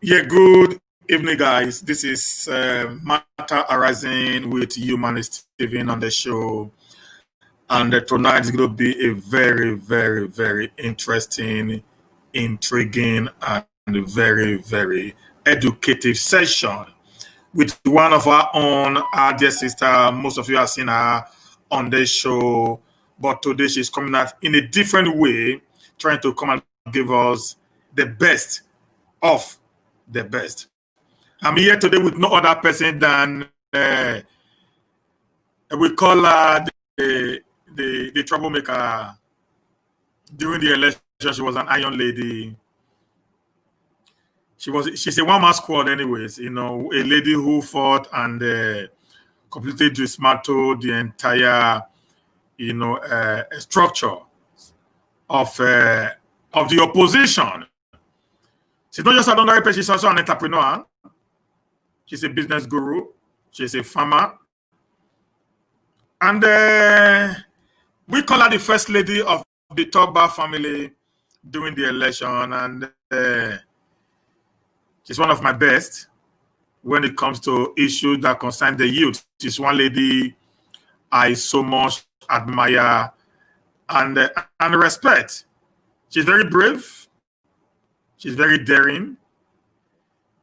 Yeah, good evening, guys. This is Matter Arising with Humanist Steven on the show. And tonight is going to be a very, very, very interesting, intriguing, and very, very educative session with one of our own, our dear sister. Most of you have seen her on the show, but today she's coming out in a different way, trying to come and give us the best of the best. I'm here today with no other person than we call her the troublemaker. During the election, she was an iron lady. She's a one-man squad, anyways. You know, a lady who fought and completely dismantled the entire, structure of the opposition. She's not just an ordinary person; she's also an entrepreneur. She's a business guru. She's a farmer. And we call her the first lady of the Togba family during the election. And she's one of my best when it comes to issues that concern the youth. She's one lady I so much admire and respect. She's very brave. She's very daring.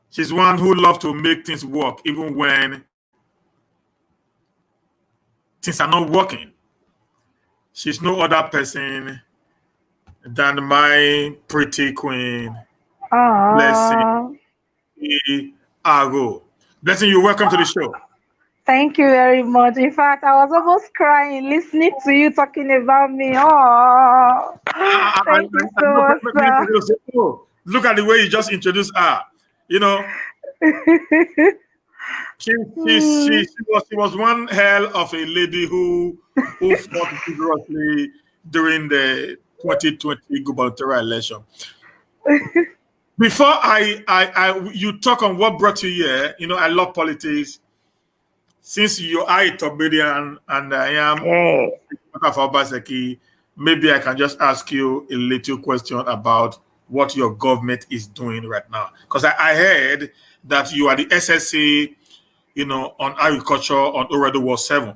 She's one who loves to make things work, even when things are not working. She's no other person than my pretty queen, Blessing Agho. Blessing, you're welcome to the show. Thank you very much. In fact, I was almost crying listening to you talking about me. Oh, thank you so much, sir. Look at the way you just introduced her. You know, she was one hell of a lady who fought vigorously during the 2020 gubernatorial election. Before you talk on what brought you here, you know, I love politics. Since you are a Tobedian and I am of Obaseki, maybe I can just ask you a little question about what your government is doing right now. Because I heard that you are the SSC, you know, on agriculture on oredo War 7.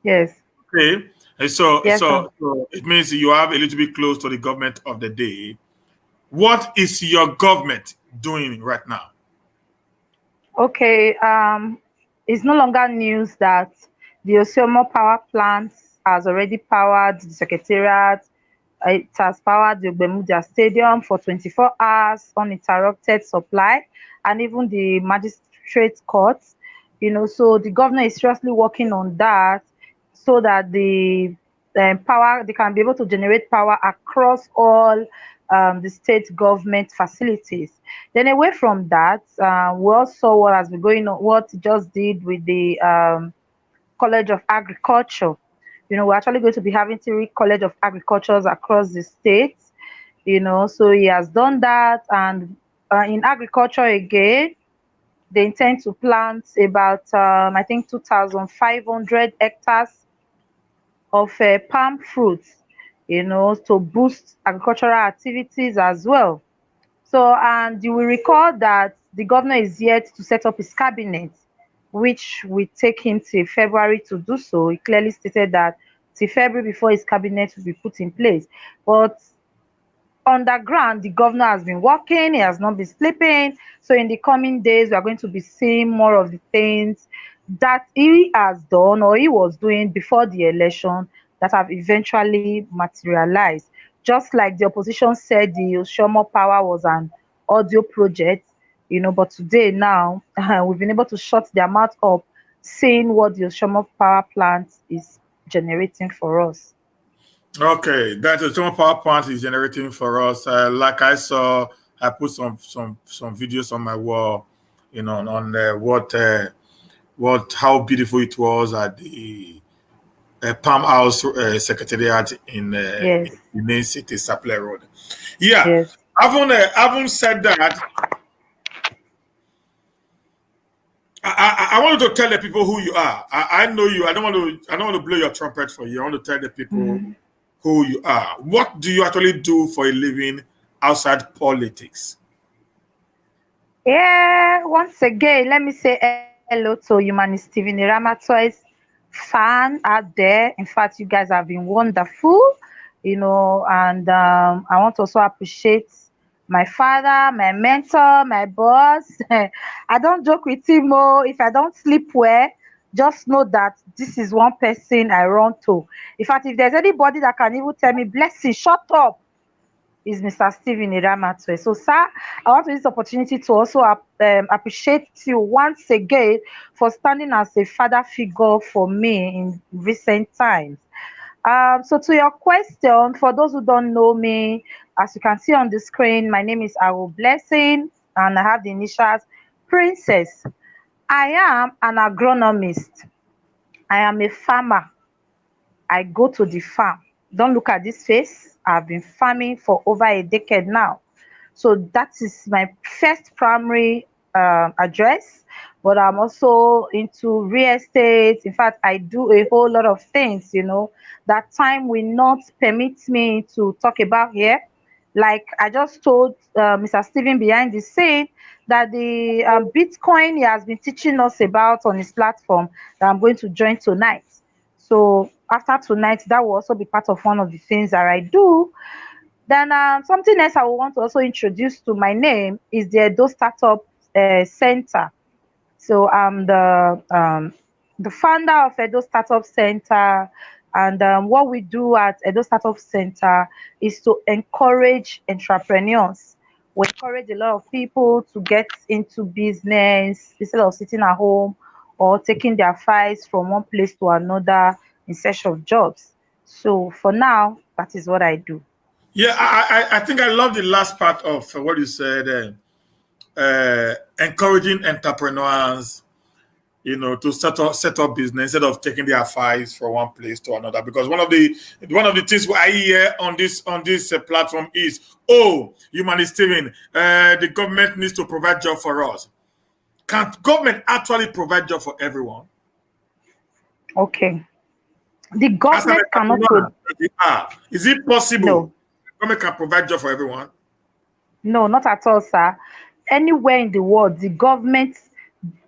Yes. Okay. And so, yes, so it means you have a little bit close to the government of the day. What is your government doing right now? Okay. It's no longer news that the Osiomo power plant has already powered the secretariat. It has powered the Ogbemudia Stadium for 24 hours, uninterrupted supply, and even the magistrate courts. You know, so the governor is seriously working on that so that the power, they can be able to generate power across all the state government facilities. Then away from that, we also saw what has been going on, what it just did with the College of Agriculture. You know, we're actually going to be having 3 College of Agricultures across the states. You know, so he has done that. And in agriculture again, they intend to plant about, I think, 2,500 hectares of palm fruits, you know, to boost agricultural activities as well. So, and you will recall that the governor is yet to set up his cabinet, which will take him till February to do so. He clearly stated that till February before his cabinet will be put in place. But underground, the governor has been working, he has not been sleeping. So in the coming days, we are going to be seeing more of the things that he has done or he was doing before the election that have eventually materialized. Just like the opposition said the Oshomo Power was an audio project, you know, but today now we've been able to shut their mouth up, seeing what the Oshomo Power plant is generating for us. Okay, that the thermal power plant is generating for us. Like I saw, I put some videos on my wall, you know, on what how beautiful it was at the Palm House Secretariat in the main city, Supply Road. Yeah, Yes. having said that, I wanted to tell the people who you are. I know you. I don't want to blow your trumpet for you. I want to tell the people who you are. What do you actually do for a living outside politics? Yeah, once again, let me say hello to Humanist TV Toys fan out there. In fact, you guys have been wonderful, and I want to also appreciate my father, my mentor, my boss. I don't joke with him. Oh, if I don't sleep well, just know that this is one person I run to. In fact, if there's anybody that can even tell me, Blessing, shut up, is Mr. Stephen Iramatwe. So, sir, I want to use this opportunity to also appreciate you once again for standing as a father figure for me in recent times. So, to your question, for those who don't know me, as you can see on the screen, my name is Agho Blessing, and I have the initials Princess. I am an agronomist. I am a farmer. I go to the farm. Don't look at this face. I've been farming for over a decade now. So that is my first primary address. But I'm also into real estate. In fact, I do a whole lot of things, that time will not permit me to talk about here. Like I just told Mr. Steven behind the scene that the Bitcoin he has been teaching us about on his platform that I'm going to join tonight. So after tonight, that will also be part of one of the things that I do. Then something else I would want to also introduce to my name is the Edo Startup Center. So I'm the founder of Edo Startup Center, and what we do at Edo Startup Center is to encourage entrepreneurs. We encourage a lot of people to get into business instead of sitting at home or taking their files from one place to another in search of jobs. So for now, that is what I do. Yeah, I think I love the last part of what you said. Encouraging entrepreneurs, to set up business instead of taking their files from one place to another. Because one of the things I hear on this platform is, oh, Humanist Steven, the government needs to provide job for us. Can't government actually provide job for everyone? Okay. The As an government cannot entrepreneur that you are, is it possible no. government can provide job for everyone? No, not at all, sir. Anywhere in the world, the government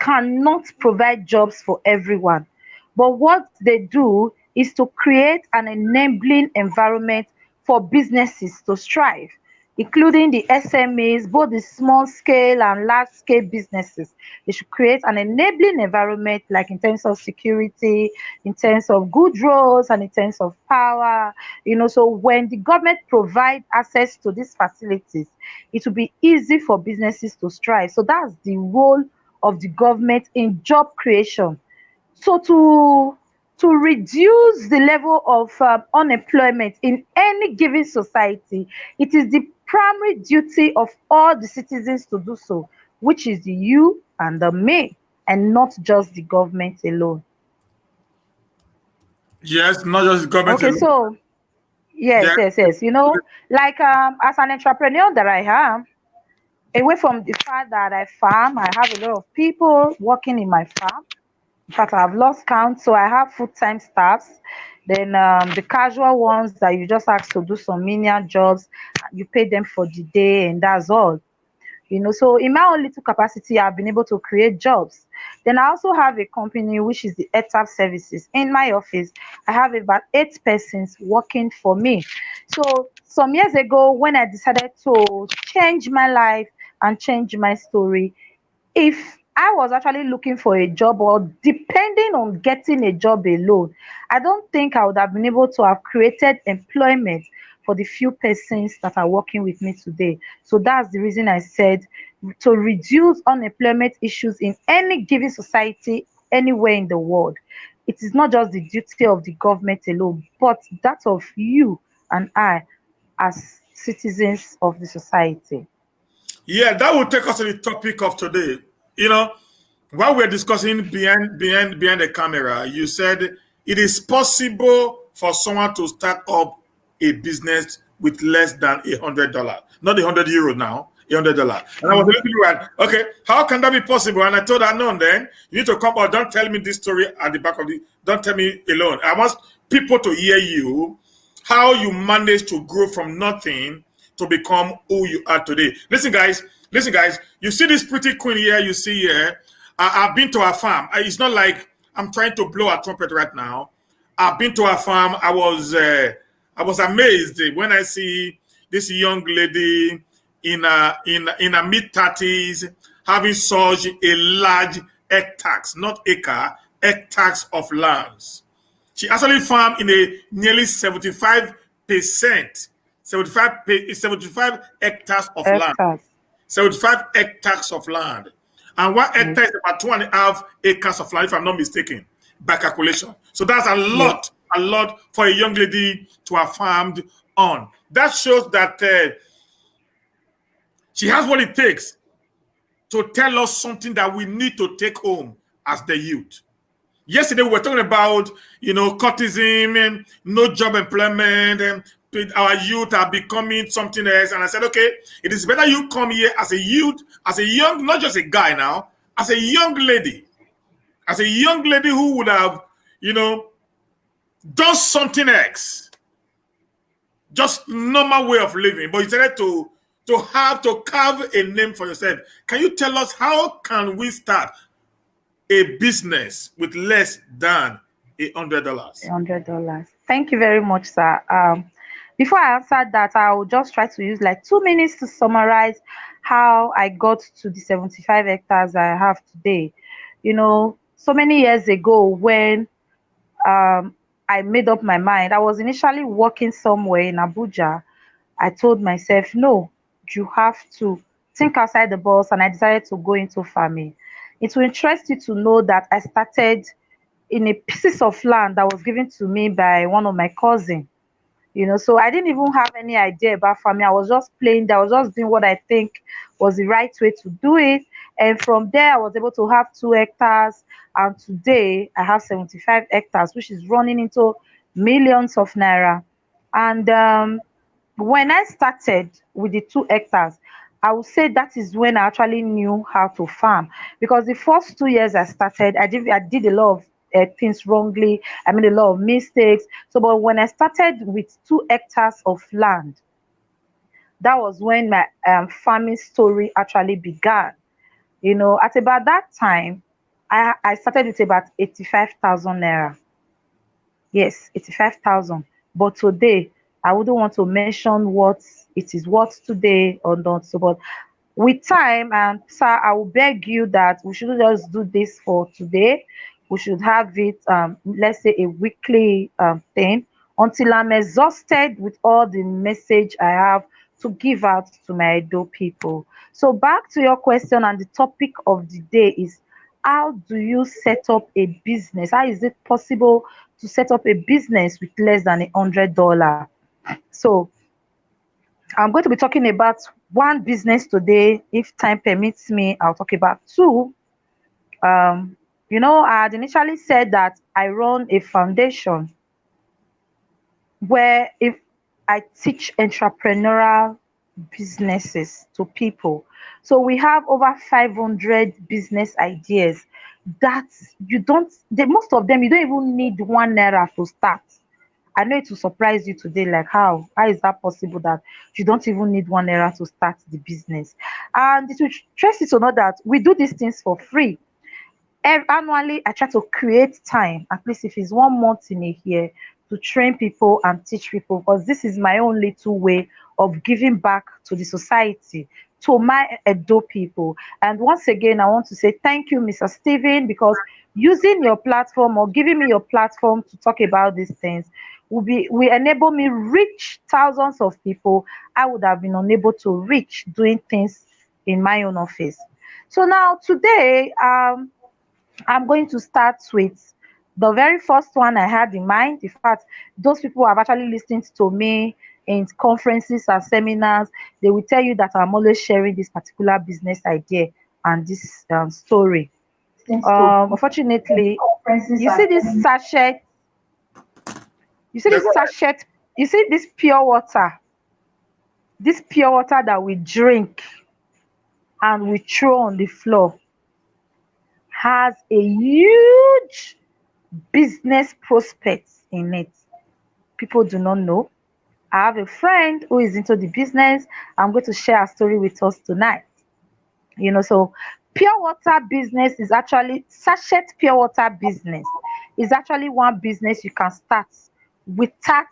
cannot provide jobs for everyone. But what they do is to create an enabling environment for businesses to strive, including the SMEs, both the small scale and large scale businesses. They should create an enabling environment, like in terms of security, in terms of good roads, and in terms of power. So when the government provide access to these facilities, it will be easy for businesses to strive. So that's the role of the government in job creation. So to reduce the level of unemployment in any given society, it is the primary duty of all the citizens to do so, which is the you and the me, and not just the government alone. Yes, not just government Okay, alone. so yes, Yeah. yes, yes. Like as an entrepreneur that I am, away from the fact that I farm, I have a lot of people working in my farm. In fact, I've lost count, so I have full-time staffs. Then the casual ones that you just ask to do some menial jobs, you pay them for the day, and that's all. So in my own little capacity, I've been able to create jobs. Then I also have a company which is the ETAP services. In my office, I have about 8 persons working for me. So some years ago, when I decided to change my life and change my story, if I was actually looking for a job or depending on getting a job alone, I don't think I would have been able to have created employment for the few persons that are working with me today. So that's the reason I said to reduce unemployment issues in any given society anywhere in the world. It is not just the duty of the government alone, but that of you and I as citizens of the society. Yeah, that will take us to the topic of today. You know, while we're discussing behind the camera, you said it is possible for someone to start up a business with less than $100, not €100 now, $100. And I was looking at, okay, how can that be possible? And I told her, no, then you need to come out. Don't tell me this story at the back of the. Don't tell me alone. I want people to hear you, how you managed to grow from nothing to become who you are today. Listen, guys. You see this pretty queen here, you see here. I've been to her farm. It's not like I'm trying to blow a trumpet right now. I've been to her farm. I was amazed when I see this young lady in a mid-30s having such a large hectares, not acre, hectares of lands. She actually farmed in a nearly 75%, 75 hectares of land. Hectares. 75 hectares of land. And one hectare is about 2.5 acres of land, if I'm not mistaken, by calculation. So that's Yes. a lot for a young lady to have farmed on. That shows that she has what it takes to tell us something that we need to take home as the youth. Yesterday we were talking about, courtism and no job employment, and our youth are becoming something else. And I said, okay, it is better you come here as a youth, as a young, not just a guy now, as a young lady who would have, done something else, just normal way of living, but you decided to have to carve a name for yourself. Can you tell us how can we start a business with less than $100? $100. Thank you very much, sir. Before I answer that, I will just try to use like 2 minutes to summarize how I got to the 75 hectares I have today. So many years ago when I made up my mind, I was initially working somewhere in Abuja. I told myself, no, you have to think outside the box, and I decided to go into farming. It will interest you to know that I started in a pieces of land that was given to me by one of my cousins. So I didn't even have any idea about farming. I was just playing there. I was just doing what I think was the right way to do it. And from there, I was able to have 2 hectares. And today, I have 75 hectares, which is running into millions of naira. And when I started with the 2 hectares, I would say that is when I actually knew how to farm, because the first 2 years I started, I did a lot of things wrongly. I made a lot of mistakes. So, but when I started with 2 hectares of land, that was when my farming story actually began. At about that time, I started with about 85,000 naira. Yes, 85,000. But today, I wouldn't want to mention what it is worth today or not. So, but with time, and sir, I will beg you that we shouldn't just do this for today. We should have it, let's say, a weekly thing, until I'm exhausted with all the message I have to give out to my Edo people. So back to your question, and the topic of the day is, how do you set up a business? How is it possible to set up a business with less than $100? So I'm going to be talking about one business today. If time permits me, I'll talk about two. I had initially said that I run a foundation where if I teach entrepreneurial businesses to people. So we have over 500 business ideas that most of them, you don't even need 1 naira to start. I know it will surprise you today, like how is that possible that you don't even need 1 naira to start the business? And it will stress you to know that we do these things for free. Annually, I try to create time, at least if it's 1 month in a year, to train people and teach people, because this is my own little way of giving back to the society, to my Edo people. And once again, I want to say thank you, Mr. Steven, because using your platform or giving me your platform to talk about these things will enable me reach thousands of people I would have been unable to reach doing things in my own office. So now today, I'm going to start with the very first one I had in mind. In fact, those people who have actually listened to me in conferences and seminars, they will tell you that I'm always sharing this particular business idea and this story. Unfortunately, you see this sachet, you see Yeah, this go ahead. sachet, you see this pure water that we drink and we throw on the floor has a huge business prospects in it. People do not know. I have a friend who is into the business. I'm going to share a story with us tonight. So pure water business is actually sachet pure water business is actually one business you can start without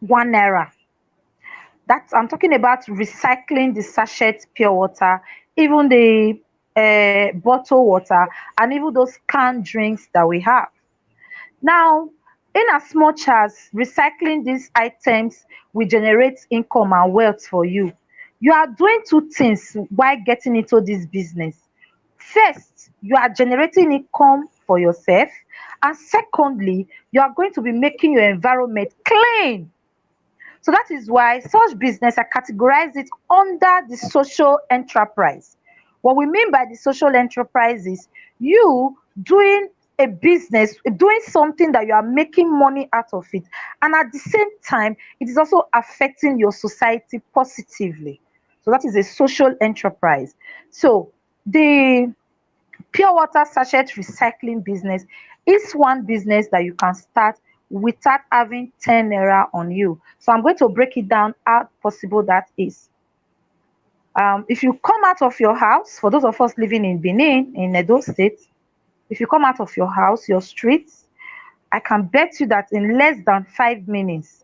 1 naira. That's I'm talking about recycling the sachet pure water, even the bottled water, and even those canned drinks that we have. Now, in as much as recycling these items will generate income and wealth for you, you are doing two things while getting into this business. First, you are generating income for yourself, and secondly, you are going to be making your environment clean. So that is why such business I categorize it under the social enterprise. What we mean by the social enterprise is you doing a business, doing something that you are making money out of it, and at the same time, it is also affecting your society positively. So that is a social enterprise. So the pure water sachet recycling business is one business that you can start without having 10 naira on you. So I'm going to break it down how possible that is. If you come out of your house, for those of us living in Benin, in Edo State, if you come out of your house, your streets, I can bet you that in less than 5 minutes,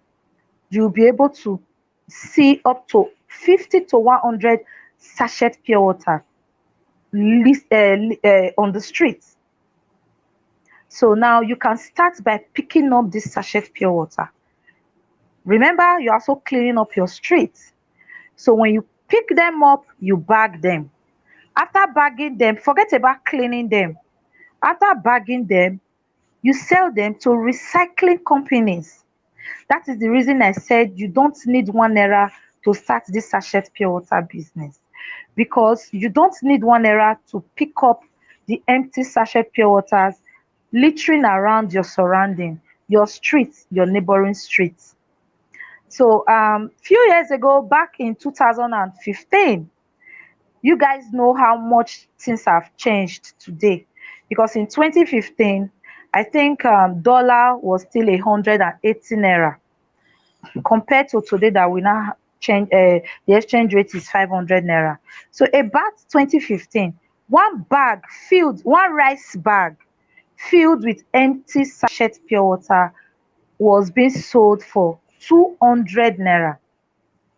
you'll be able to see up to 50 to 100 sachet pure water on the streets. So now you can start by picking up this sachet pure water. Remember, you're also cleaning up your streets. So when you pick them up, you bag them. After bagging them, forget about cleaning them. After bagging them, you sell them to recycling companies. That is the reason I said you don't need 1 naira to start this sachet pure water business, because you don't need 1 naira to pick up the empty sachet pure waters littering around your surrounding, your streets, your neighboring streets. So few years ago, back in 2015, you guys know how much things have changed today, because in 2015, I think dollar was still 180 naira compared to today that we now change the exchange rate is 500 naira. So about 2015, one rice bag filled with empty sachet pure water was being sold for 200 naira.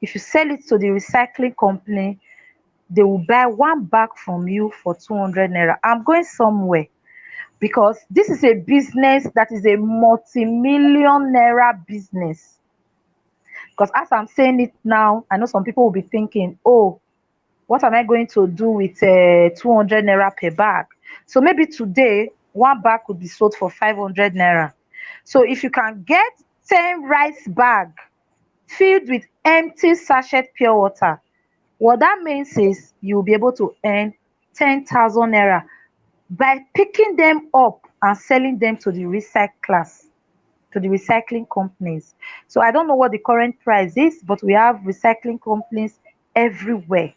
If you sell it to the recycling company, they will buy one bag from you for 200 naira. I'm going somewhere, because this is a business that is a multi-million naira business. Because as I'm saying it now, I know some people will be thinking, oh, what am I going to do with 200 naira per bag? So maybe today, one bag could be sold for 500 naira. So if you can get 10 rice bag filled with empty sachet pure water, what that means is you'll be able to earn 10,000 naira by picking them up and selling them to the recyclers, to the recycling companies. So I don't know what the current price is, but we have recycling companies everywhere.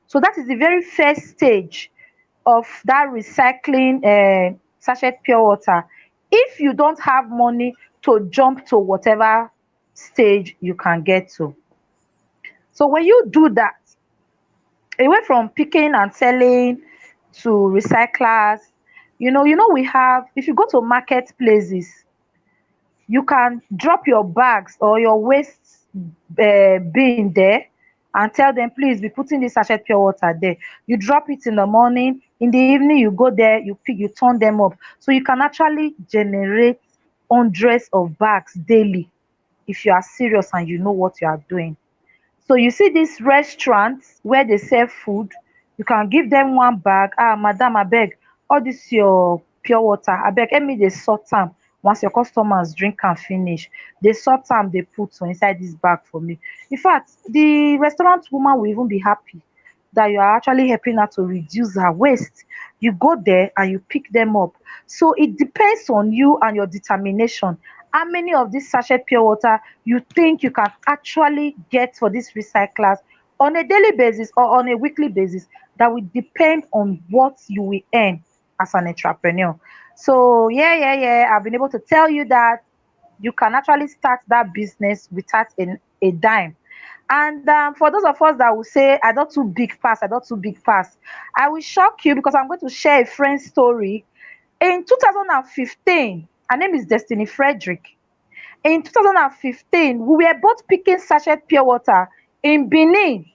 So that is the very first stage of that recycling sachet pure water. If you don't have money to jump to whatever stage you can get to. So when you do that, away from picking and selling to recyclers, we have, if you go to marketplaces, you can drop your bags or your waste bin there and tell them, please be putting this sachet pure water there. You drop it in the morning, in the evening you go there, you pick, you turn them up. So you can actually generate hundreds of bags daily if you are serious and you know what you are doing. So you see these restaurants where they sell food, you can give them one bag. Ah, madam, abeg, all this your pure water, abeg, help me dey sort am. Once your customers drink am finish, dey sort am, dey put for inside this bag for me. In fact, the restaurant woman will even be happy that you are actually helping her to reduce her waste. You go there and you pick them up. So it depends on you and your determination. How many of this sachet pure water you think you can actually get for these recyclers on a daily basis or on a weekly basis? That will depend on what you will earn as an entrepreneur. So yeah, I've been able to tell you that you can actually start that business without a dime. And for those of us that will say, I don't too big pass, I don't too big pass, I will shock you because I'm going to share a friend's story. In 2015, her name is Destiny Frederick. In 2015, we were both picking sachet pure water in Benin,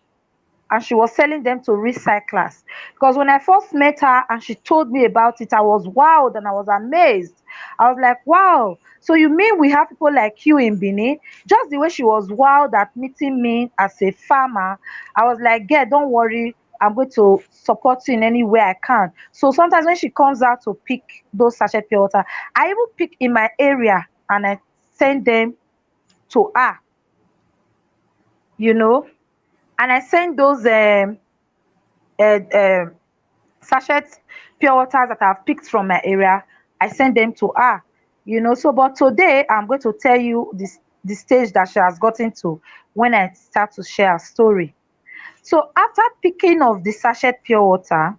and she was selling them to recyclers. Because when I first met her and she told me about it, I was wowed and I was amazed. I was like, wow, so you mean we have people like you in Benin? Just the way she was wowed at meeting me as a farmer, I was like, girl, don't worry. I'm going to support you in any way I can. So sometimes when she comes out to pick those sachet pure water, I even pick in my area and I send them to her, you know, and I send those uh, um sachet pure waters that I've picked from my area, I send them to her. So but today I'm going to tell you this the stage that she has gotten to when I start to share her story. So after picking of the sachet pure water,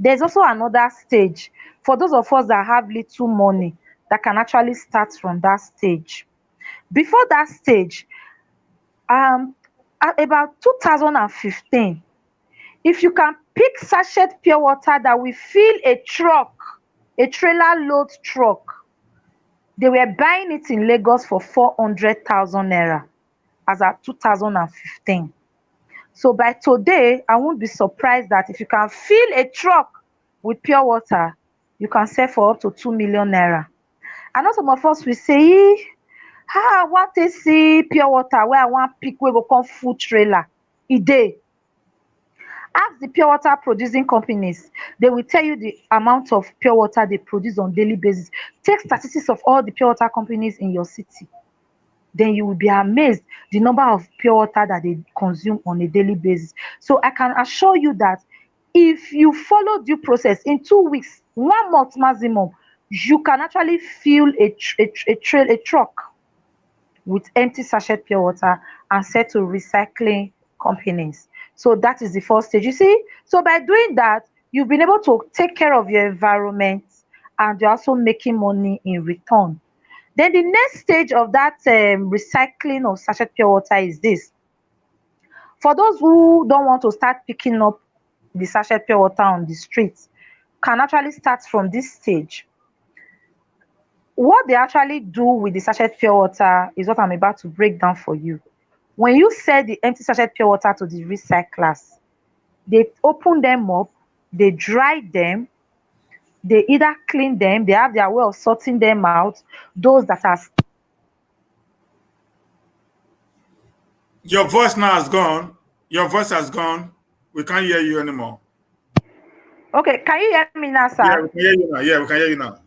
there's also another stage for those of us that have little money that can actually start from that stage. Before that stage, um at about 2015, if you can pick sachet pure water that will fill a truck, a trailer load truck, they were buying it in Lagos for 400,000 naira as at 2015. So by today, I won't be surprised that if you can fill a truck with pure water, you can sell for up to 2 million naira. I know some of us will say, I want to see pure water where I want pick wey go come full trailer. E dey. Ask the pure water producing companies. They will tell you the amount of pure water they produce on daily basis. Take statistics of all the pure water companies in your city. Then you will be amazed the number of pure water that they consume on a daily basis. So I can assure you that if you follow due process in 2 weeks, 1 month maximum, you can actually fill a truck with empty sachet pure water and sell to recycling companies. So that is the first stage. You see, so by doing that, you've been able to take care of your environment and you're also making money in return. Then the next stage of that recycling of sachet pure water is this. For those who don't want to start picking up the sachet pure water on the streets, can actually start from this stage. What they actually do with the sachet pure water is what I'm about to break down for you. When you sell the empty sachet pure water to the recyclers, they open them up, they dry them, they either clean them, they have their way of sorting them out. Those that are Your voice now has gone. Your voice has gone. We can't hear you anymore. okay, can you hear me now, Yeah, sir? we can hear you now. Yeah, we can hear you now.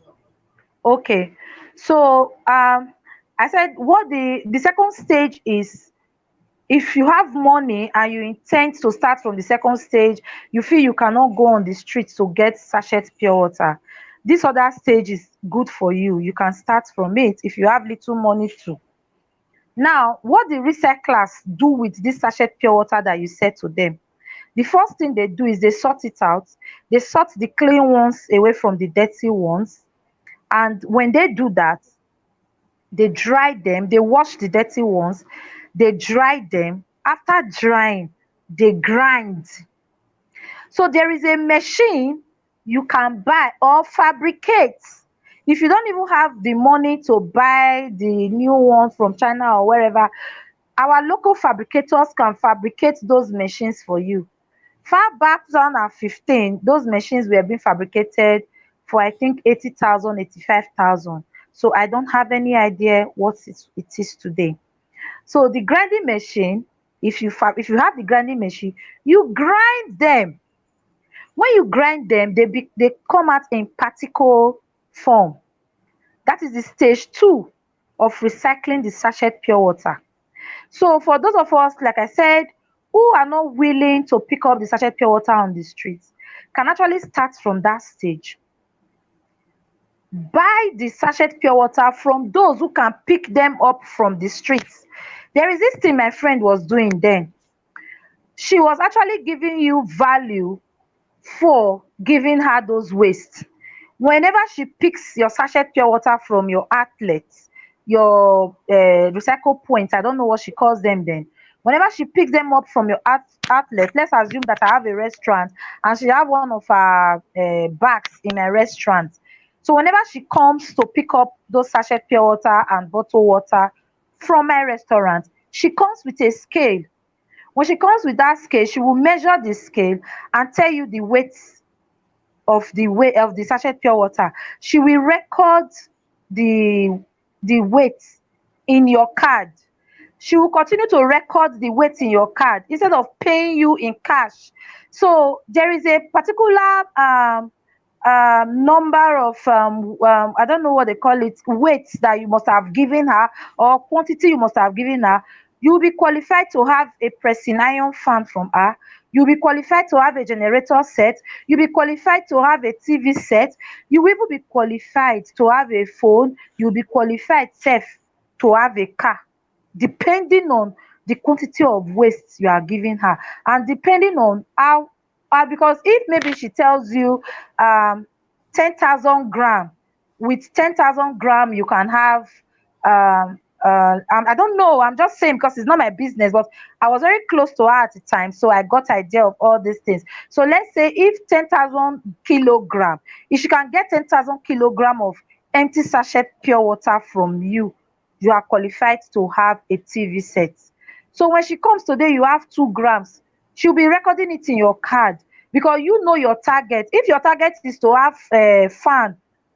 Okay. So I said what the second stage is. If you have money and you intend to start from the second stage, you feel you cannot go on the streets to get sachet pure water. This other stage is good for you. You can start from it if you have little money too. Now, what the recyclers do with this sachet pure water that you sell to them? The first thing they do is they sort it out. They sort the clean ones away from the dirty ones. And when they do that, they dry them, they wash the dirty ones, they dry them. After drying, they grind. So there is a machine you can buy or fabricate. If you don't even have the money to buy the new one from China or wherever, our local fabricators can fabricate those machines for you. Far back 2015, those machines were being fabricated for I think 80,000, 85,000. So I don't have any idea what it is today. So the grinding machine, if you have the grinding machine, you grind them. When you grind them, they come out in particle form. That is the stage two of recycling the sachet pure water. So for those of us, like I said, who are not willing to pick up the sachet pure water on the streets, can actually start from that stage. Buy the sachet pure water from those who can pick them up from the streets. There is this thing my friend was doing then. She was actually giving you value for giving her those waste. Whenever she picks your sachet pure water from your outlet, your recycle point, I don't know what she calls them then. Whenever she picks them up from your outlet, let's assume that I have a restaurant and she have one of her bags in my restaurant. So whenever she comes to pick up those sachet pure water and bottled water from my restaurant, she comes with a scale. When she comes with that scale, she will measure the scale and tell you the weight of the sachet pure water. She will record the weight in your card. She will continue to record the weight in your card instead of paying you in cash. So there is a particular number of I don't know what they call it, weights that you must have given her, or quantity you must have given her. You will be qualified to have a pressing iron fan from her. You'll be qualified to have a generator set. You'll be qualified to have a TV set. You will even be qualified to have a phone. You'll be qualified sef to have a car, depending on the quantity of waste you are giving her, and depending on how because if maybe she tells you 10,000 gram, with 10,000 gram you can have I don't know, I'm just saying because it's not my business, but I was very close to her at the time, so I got idea of all these things. So let's say if 10,000 kilogram, if she can get 10,000 kilogram of empty sachet pure water from you, you are qualified to have a TV set. So when she comes today, you have 2 grams. She'll be recording it in your card because you know your target. If your target is to have a fan,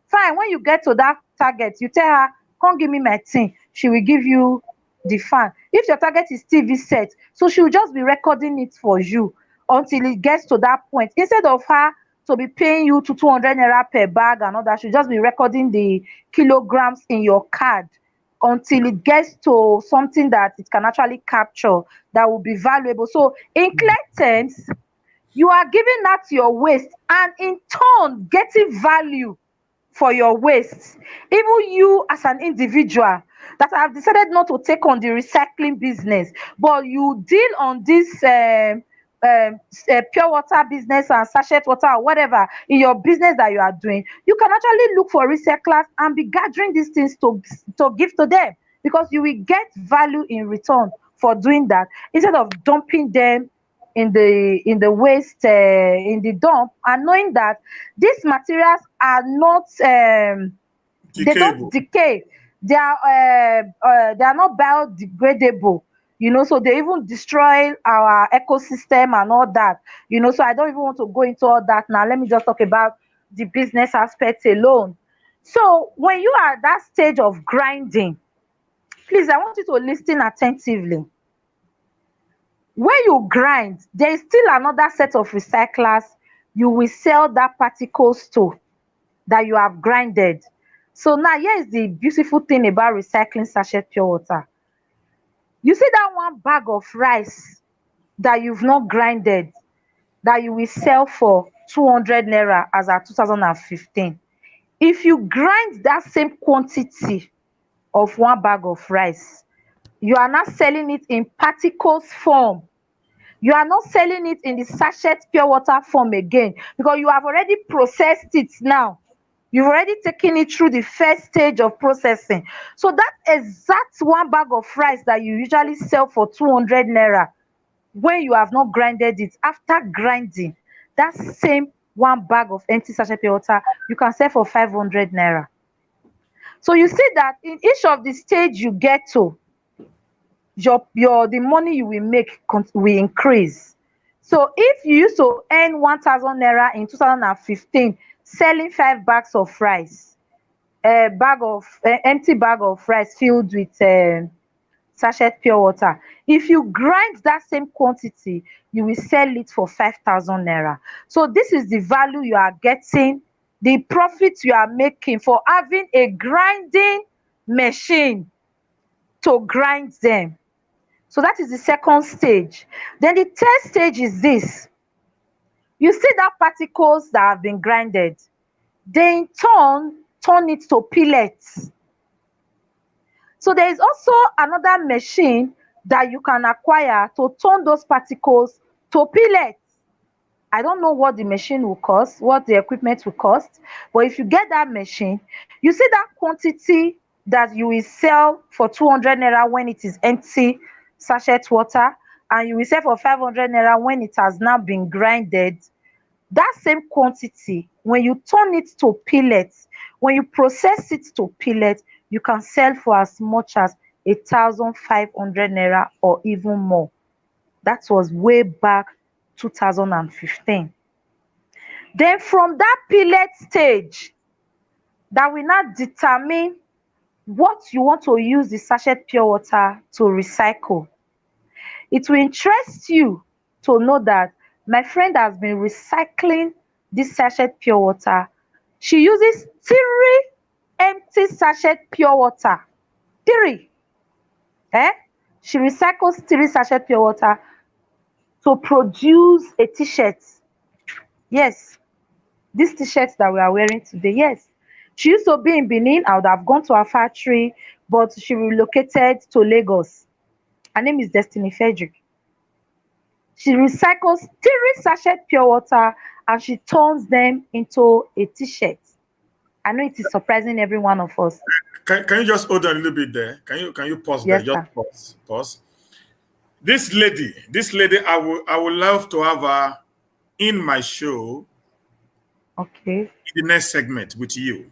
fine. When you get to that target, you tell her, "Come give me my thing." She will give you the fan. If your target is TV set, so she will just be recording it for you until it gets to that point. Instead of her to be paying you to 200 naira per bag and all that, she'll just be recording the kilograms in your card until it gets to something that it can actually capture that will be valuable. So in clear terms, you are giving out your waste and in turn getting value for your waste. Even you as an individual that have decided not to take on the recycling business, but you deal on this pure water business and sachet water or whatever in your business that you are doing, you can actually look for recyclers and be gathering these things to give to them, because you will get value in return for doing that, instead of dumping them in the waste in the dump, and knowing that these materials are not they don't Decayable. decay. They are not biodegradable, so they even destroy our ecosystem and all that, so I don't even want to go into all that now. Let me just talk about the business aspect alone. So when you are at that stage of grinding, please, I want you to listen attentively. When you grind, there is still another set of recyclers you will sell that particles to, that you have grinded. So now here is the beautiful thing about recycling sachet pure water. You see that one bag of rice that you've not grinded, that you will sell for 200 naira as at 2015. If you grind that same quantity of one bag of rice, you are not selling it in particles form. You are not selling it in the sachet pure water form again, because you have already processed it now. You've already taken it through the first stage of processing. So that exact one bag of rice that you usually sell for 200 naira, when you have not grinded it, after grinding, that same one bag of empty sachet pure water, you can sell for 500 naira. So you see that in each of the stage you get to, your the money you will make will increase. So if you used to earn 1,000 naira in 2015 selling 5 bags of rice, a bag of empty bag of rice filled with sachet pure water, if you grind that same quantity, you will sell it for 5,000 naira. So this is the value you are getting, the profit you are making for having a grinding machine to grind them. So that is the second stage. Then the third stage is this. You see that particles that have been grinded, they in turn it to pellets. So there is also another machine that you can acquire to turn those particles to pellets. I don't know what the machine will cost, what the equipment will cost, but if you get that machine, you see that quantity that you will sell for 200 naira when it is empty sachet water, and you will sell for 500 naira when it has now been grinded. That same quantity, when you turn it to pellets, when you process it to pellets, you can sell for as much as 1,500 naira or even more. That was way back 2015. Then from that pellet stage, that will now determine what you want to use the sachet pure water to recycle. It will interest you to know that my friend has been recycling this sachet pure water. She uses 3 empty sachet pure water. 3. Eh? She recycles 3 sachet pure water to produce a t-shirt. Yes, this t-shirt that we are wearing today. Yes. She used to be in Benin. I would have gone to her factory, but she relocated to Lagos. Her name is Destiny Frederick. She recycles 3 sachet pure water and she turns them into a t-shirt. I know it is surprising every one of us. Can you just hold on a little bit there? Can you pause there? Yes, Just sir. pause. This lady, I would love to have her in my show Okay. in the next segment with you.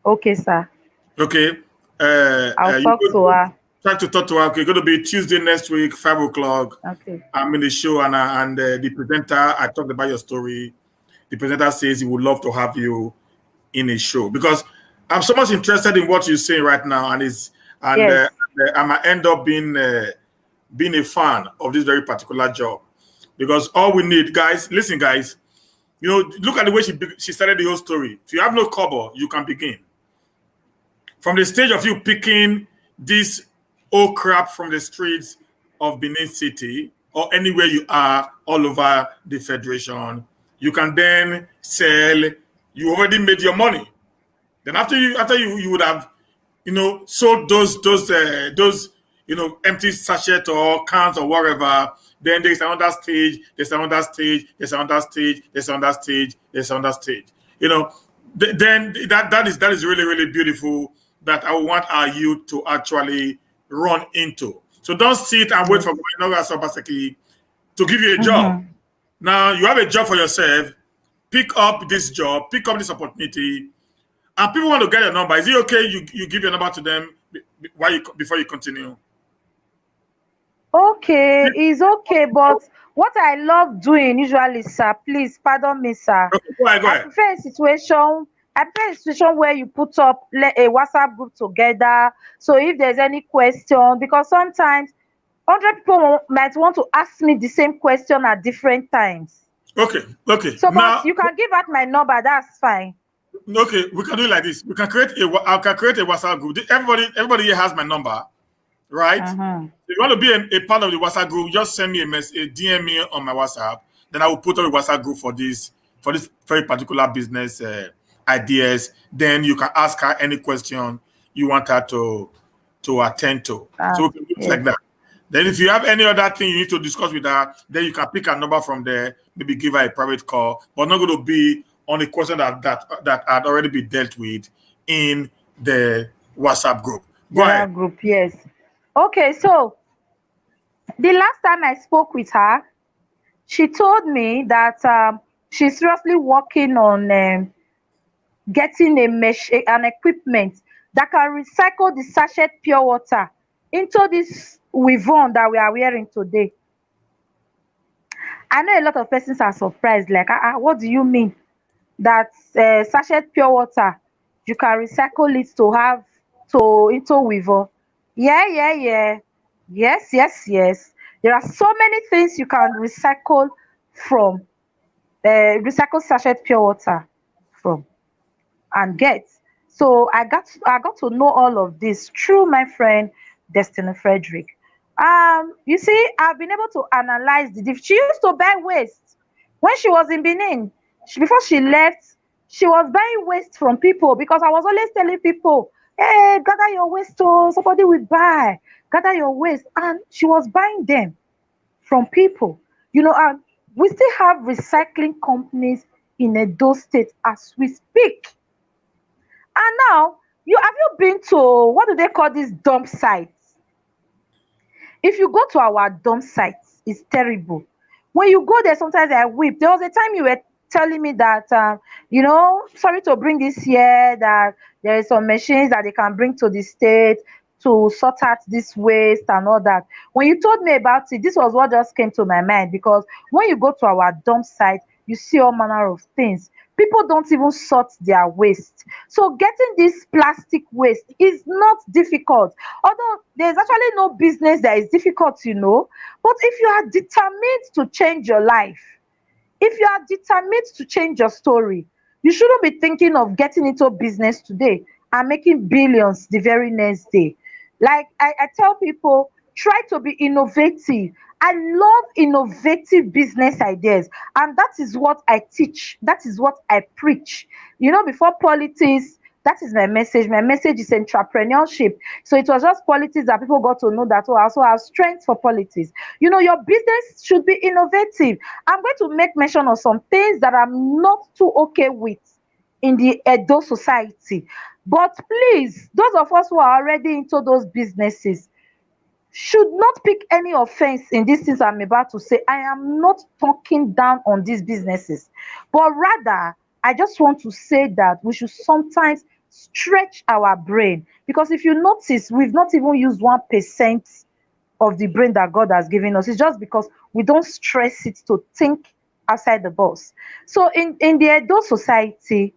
Okay, sir. Okay. I'll You talk to her. try to talk to her. Okay, going to be Tuesday next week, 5 o'clock. Okay. I'm in the show, and the presenter. I talked about your story. The presenter says he would love to have you in a show because I'm so much interested in what you're saying right now, Yes. and I might end up being a fan of this very particular job because all we need, guys. Listen, guys. Look at the way she started the whole story. If you have no cover, you can begin from the stage of you picking this old crap from the streets of Benin City or anywhere you are all over the federation. You can then sell. You already made your money. Then after you would have sold those empty sachet or cans or whatever. Then there's another stage. There's another stage. There's another stage. There's another stage. There's another stage. Then that is really really beautiful. That I want our youth to actually run into. So don't sit and wait Yes. forInoga Sobaseki to give you a job. Mm-hmm. Now you have a job for yourself. Pick up this job. Pick up this opportunity. And people want to get your number. Is it okay you give your number to them before you continue? Okay, it's okay, but what I love doing usually, sir, please pardon me, sir. Okay, go ahead, go I ahead. prefer a situation. I prefer a situation where you put up a WhatsApp group together. So if there's any question, because sometimes 100 people might want to ask me the same question at different times. Okay, okay. So, but Now, you can give out my number. That's fine. okay, we can do it like this. I can create a WhatsApp group. Everybody here has my number, right? Mm-hmm. If you want to be a part of the WhatsApp group, just send me a message, DM me on my WhatsApp. Then I will put on a WhatsApp group for this very particular business ideas. Then you can ask her any question you want her to attend to. So we can do it like Yes. that. Then if you have any other thing you need to discuss with her, then you can pick a number from there, maybe give her a private call, but not going to be on a question that had already been dealt with in the WhatsApp group. Go General ahead. group. Yes. Okay. So the last time I spoke with her, she told me that she's seriously working on getting an equipment that can recycle the sachet pure water into this weave-on that we are wearing today. I know a lot of persons are surprised, like, what do you mean that sachet pure water you can recycle it to have to into weave-on? Yeah, yeah, yeah. Yes, yes, yes. There are so many things you can recycle from recycle sachet pure water from and get. So I got to know all of this through my friend Destiny Frederick. You see, I've been able to analyze the she used to buy waste when she was in Benin. Before she left, she was buying waste from people because I was always telling people, hey, gather your waste, oh, somebody will buy, gather your waste. And she was buying them from people. And we still have recycling companies in Edo State as we speak. And now You been to, what do they call these dump sites? If you go to our dump sites, it's terrible. When you go there, sometimes I weep. There was a time you were telling me that, sorry to bring this here, that there is some machines that they can bring to the state to sort out this waste and all that. When you told me about it, this was what just came to my mind, because when you go to our dump site, you see all manner of things. People don't even sort their waste. So getting this plastic waste is not difficult. Although there's actually no business that is difficult, but if you are determined to change your life, if you are determined to change your story, you shouldn't be thinking of getting into business today and making billions the very next day. Like I tell people, try to be innovative. I love innovative business ideas, and that is what I teach. That is what I preach. Before politics, that is my message. My message is entrepreneurship. So it was just politics that people got to know that, oh, I also have strength for politics. Your business should be innovative. I'm going to make mention of some things that I'm not too okay with in the Edo society. But please, those of us who are already into those businesses should not pick any offense in these things I'm about to say. I am not talking down on these businesses, but rather, I just want to say that we should sometimes stretch our brain, because if you notice, we've not even used 1% of the brain that God has given us. It's just because we don't stress it to think outside the box. So in the Edo society,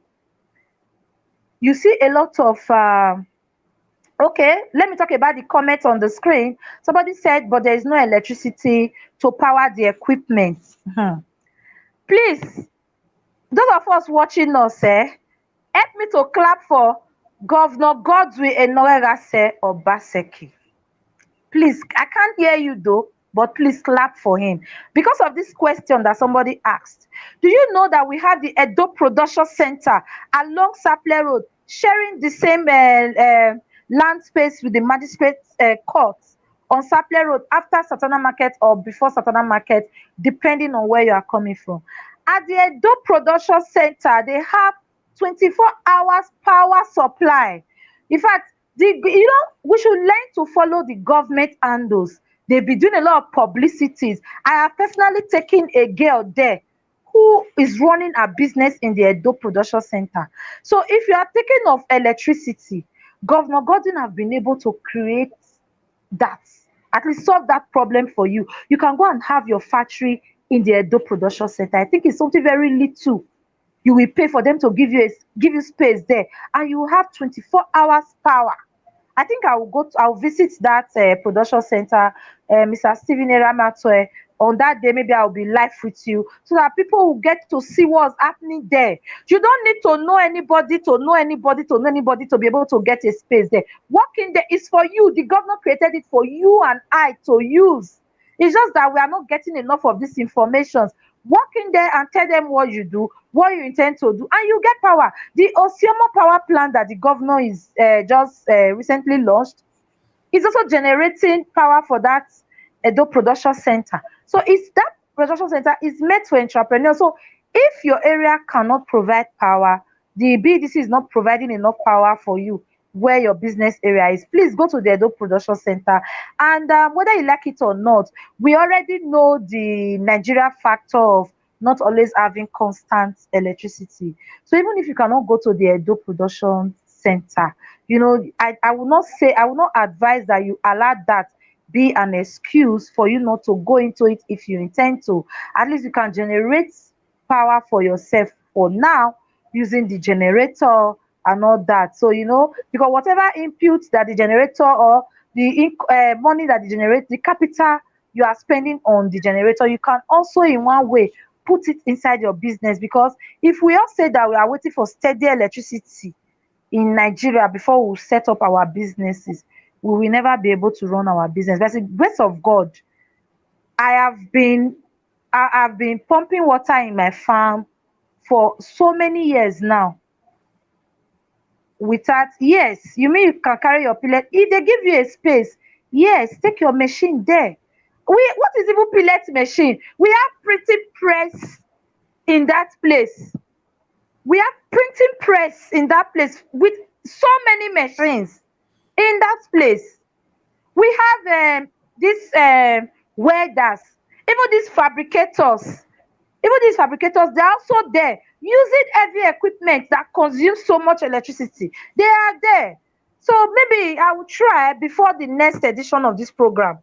you see a lot of okay, let me talk about the comment on the screen. Somebody said, but there is no electricity to power the equipment. Please, those of us watching us, help me to clap for Governor Godwin Enowerase Obaseki. Please, I can't hear you though, but please clap for him. Because of this question that somebody asked, do you know that we have the Edo Production Center along Saple Road, sharing the same land space with the magistrate court on Saple Road after Satana Market or before Satana Market, depending on where you are coming from? At the Edo Production Center, they have 24 hours power supply. In fact, we should learn to follow the government handles. They be doing a lot of publicities. I have personally taken a girl there who is running a business in the Edo Production Center. So if you are thinking of electricity, Governor Gordon have been able to create that, at least solve that problem for you. You can go and have your factory in the Edo Production Center. I think it's something very little. You will pay for them to give you space there, and you will have 24 hours power. I think I'll visit that production center, Mr. Stephen Eramatwe. On that day, maybe I'll be live with you so that people will get to see what's happening there. You don't need to know anybody to be able to get a space there. Working there is for you. The governor created it for you and I to use. It's just that we are not getting enough of these informations. Walk in there and tell them what you do, what you intend to do, and you get power. The Osiomo power plant that the governor is just recently launched is also generating power for that Edo Production Center. So it's that production center is meant for entrepreneurs. So if your area cannot provide power, the BDC is not providing enough power for you where your business area is, please go to the Edo Production Center. And whether you like it or not, we already know the Nigeria factor of not always having constant electricity. So even if you cannot go to the Edo Production Center, I will not say, I will not advise that you allow that be an excuse for you not to go into it if you intend to. At least you can generate power for yourself for now using the generator and all that. So, because whatever input that the generator or the money that the generator, the capital you are spending on the generator, you can also in one way put it inside your business. Because if we all say that we are waiting for steady electricity in Nigeria before we set up our businesses, we will never be able to run our business. By the grace of God, I have been I've been pumping water in my farm for so many years now. Without, yes, you mean you can carry your pellet if they give you a space. Yes, take your machine there. What is even pellet machine? We have printing press in that place. We have printing press in that place with so many machines in that place. We have these welders, even these fabricators. Even these fabricators, they're also there using heavy equipment that consumes so much electricity. They are there. So maybe I will try before the next edition of this program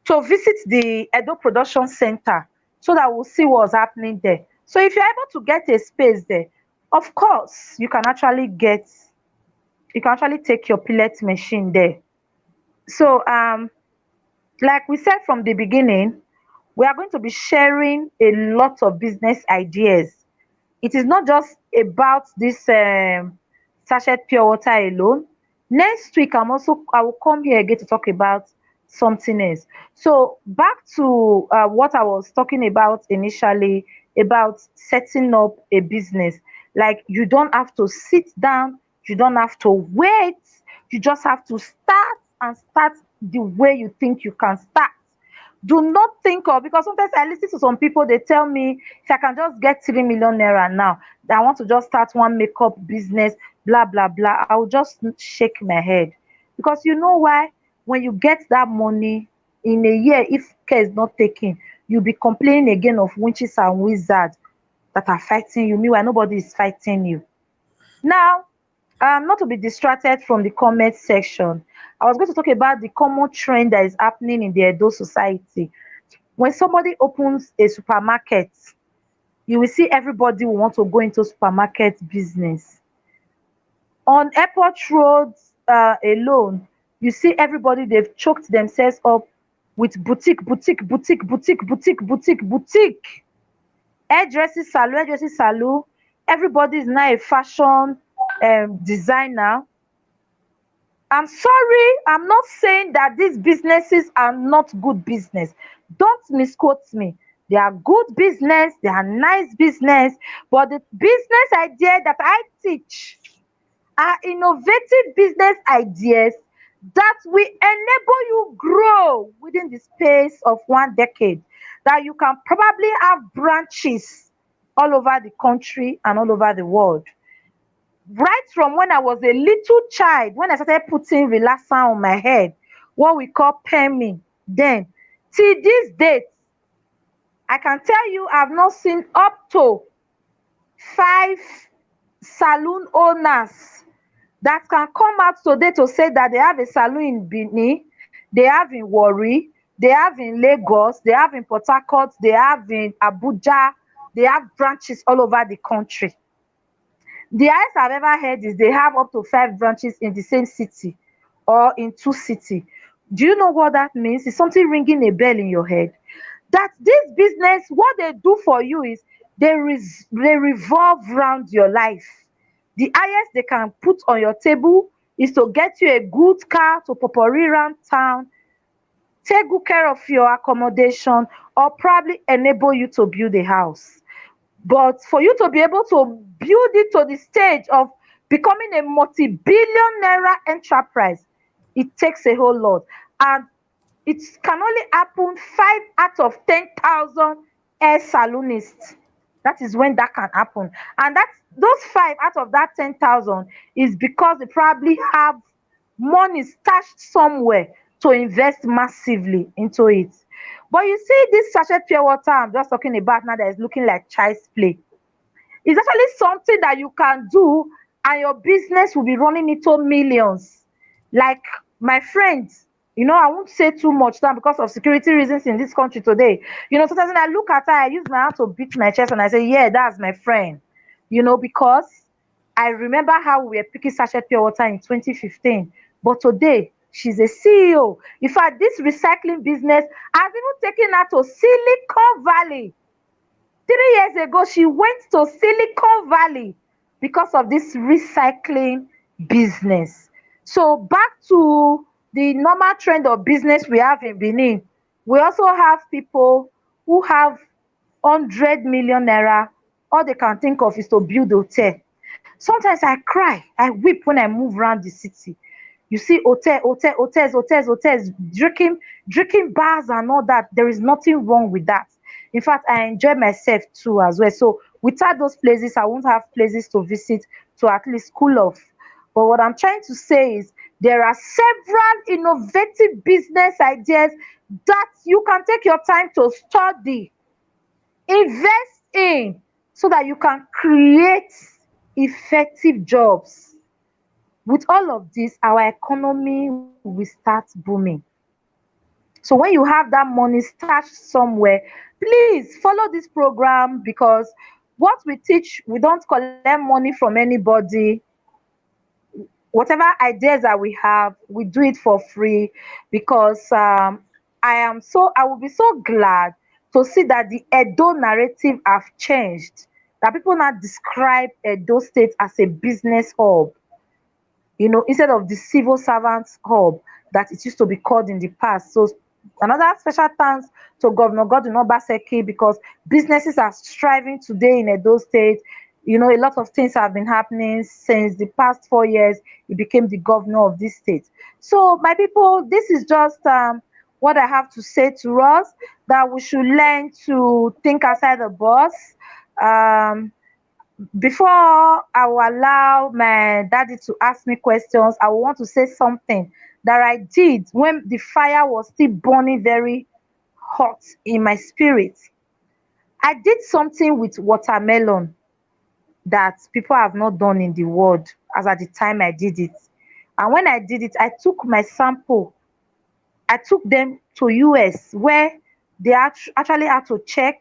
to visit the Edo Production Center so that we'll see what's happening there. So if you're able to get a space there, of course, you can actually take your pellet machine there. So like we said from the beginning, we are going to be sharing a lot of business ideas. It is not just about this sachet pure water alone. Next week, I will come here again to talk about something else. So back to what I was talking about initially about setting up a business. Like you don't have to sit down, you don't have to wait, you just have to start and start the way you think you can start. Do not think of, because sometimes I listen to some people, they tell me if I can just get 3 million naira now, that I want to just start one makeup business, blah blah blah. I will just shake my head. Because you know why? When you get that money in a year, if care is not taken, you'll be complaining again of witches and wizards that are fighting you. Meanwhile, nobody is fighting you. Now, not to be distracted from the comment section, I was going to talk about the common trend that is happening in the Edo society. When somebody opens a supermarket, you will see everybody will want to go into supermarket business. On airport roads alone, you see everybody, they've choked themselves up with boutique. Hairdressing salon. Everybody is now a fashion designer. I'm sorry, I'm not saying that these businesses are not good business. Don't misquote me. They are good business, they are nice business, but the business idea that I teach are innovative business ideas that will enable you grow within the space of 1 decade. That you can probably have branches all over the country and all over the world. Right from when I was a little child, when I started putting relaxer on my head, what we call perming, then till this date, I can tell you I've not seen up to 5 saloon owners that can come out today to say that they have a saloon in Benin, they have in Warri, they have in Lagos, they have in Port Harcourt, they have in Abuja, they have branches all over the country. The highest I've ever heard is they have up to 5 branches in the same city or in 2 cities. Do you know what that means? It's something ringing a bell in your head. That this business, what they do for you is they revolve around your life. The highest they can put on your table is to get you a good car to popori around town, take good care of your accommodation, or probably enable you to build a house. But for you to be able to build it to the stage of becoming a multi-billion naira enterprise, it takes a whole lot. And it can only happen 5 out of 10,000 hair salonists. That is when that can happen. And that's those 5 out of that 10,000 is because they probably have money stashed somewhere to invest massively into it. But you see, this sachet pure water I'm just talking about now that is looking like child's play. It's actually something that you can do and your business will be running into millions. Like my friends, I won't say too much now because of security reasons in this country today. Sometimes when I look at her, I use my hand to beat my chest and I say, yeah, that's my friend. Because I remember how we were picking sachet pure water in 2015. But today, she's a CEO. In fact, this recycling business has even taken her to Silicon Valley. 3 years ago, she went to Silicon Valley because of this recycling business. So back to the normal trend of business we have in Benin. We also have people who have 100 million naira. All they can think of is to build hotel. Sometimes I cry, I weep when I move around the city. You see hotels, drinking bars and all that. There is nothing wrong with that. In fact, I enjoy myself too as well. So without those places, I won't have places to visit to at least cool off. But what I'm trying to say is there are several innovative business ideas that you can take your time to study, invest in, so that you can create effective jobs. With all of this, our economy will start booming. So when you have that money stashed somewhere, please follow this program, because what we teach, we don't collect money from anybody. Whatever ideas that we have, we do it for free, because I will be so glad to see that the Edo narrative have changed. That people now describe Edo State as a business hub, instead of the civil servants hub that it used to be called in the past. So another special thanks to Governor Godwin Obaseki, because businesses are striving today in Edo State. A lot of things have been happening since the past 4 years. He became the governor of this state. So my people, this is just what I have to say to us, that we should learn to think outside the box. Um, Before I will allow my daddy to ask me questions, I will want to say something that I did when the fire was still burning very hot in my spirit. I did something with watermelon that people have not done in the world as at the time I did it. And when I did it, I took my sample, I took them to US, where they actually had to check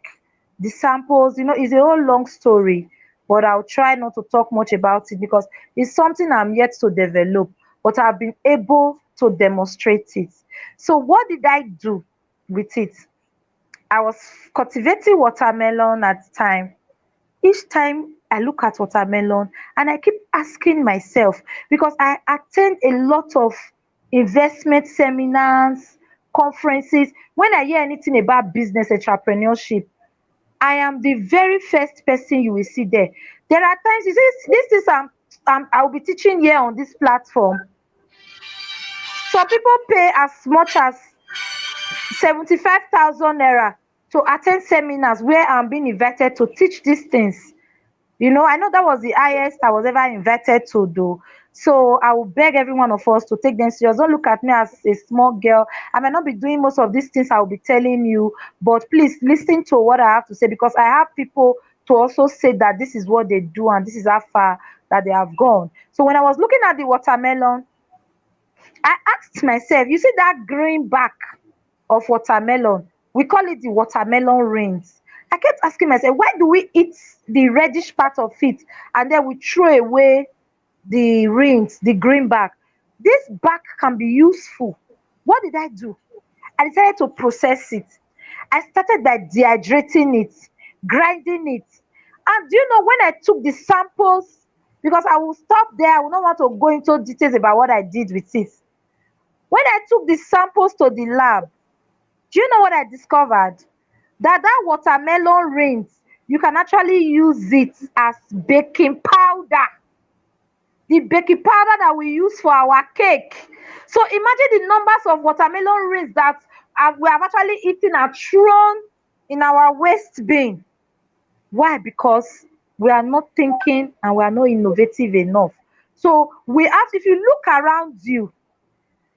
the samples. It's a whole long story, but I'll try not to talk much about it, because it's something I'm yet to develop, but I've been able to demonstrate it. So what did I do with it? I was cultivating watermelon at the time. Each time I look at watermelon, and I keep asking myself, because I attend a lot of investment seminars, conferences. When I hear anything about business entrepreneurship, I am the very first person you will see there. There are times, you see, this is I'll be teaching here on this platform. Some people pay as much as 75,000 naira to attend seminars where I'm being invited to teach these things. I know that was the highest I was ever invited to do. So I will beg every one of us to take them serious. Don't look at me as a small girl. I might not be doing most of these things I will be telling you, but please listen to what I have to say, because I have people to also say that this is what they do and this is how far that they have gone. So when I was looking at the watermelon, I asked myself, you see that green back of watermelon, we call it the watermelon rings. I kept asking myself, why do we eat the reddish part of it and then we throw away the rings, the green back? This back can be useful. What did I do? I decided to process it. I started by dehydrating it, grinding it. And do you know, when I took the samples, because I will stop there, I will not want to go into details about what I did with it. When I took the samples to the lab, do you know what I discovered? That watermelon rinds, you can actually use it as baking powder. The baking powder that we use for our cake. So imagine the numbers of watermelon rinds that we have actually eaten and thrown in our waste bin. Why? Because we are not thinking and we are not innovative enough. So we have, if you look around you,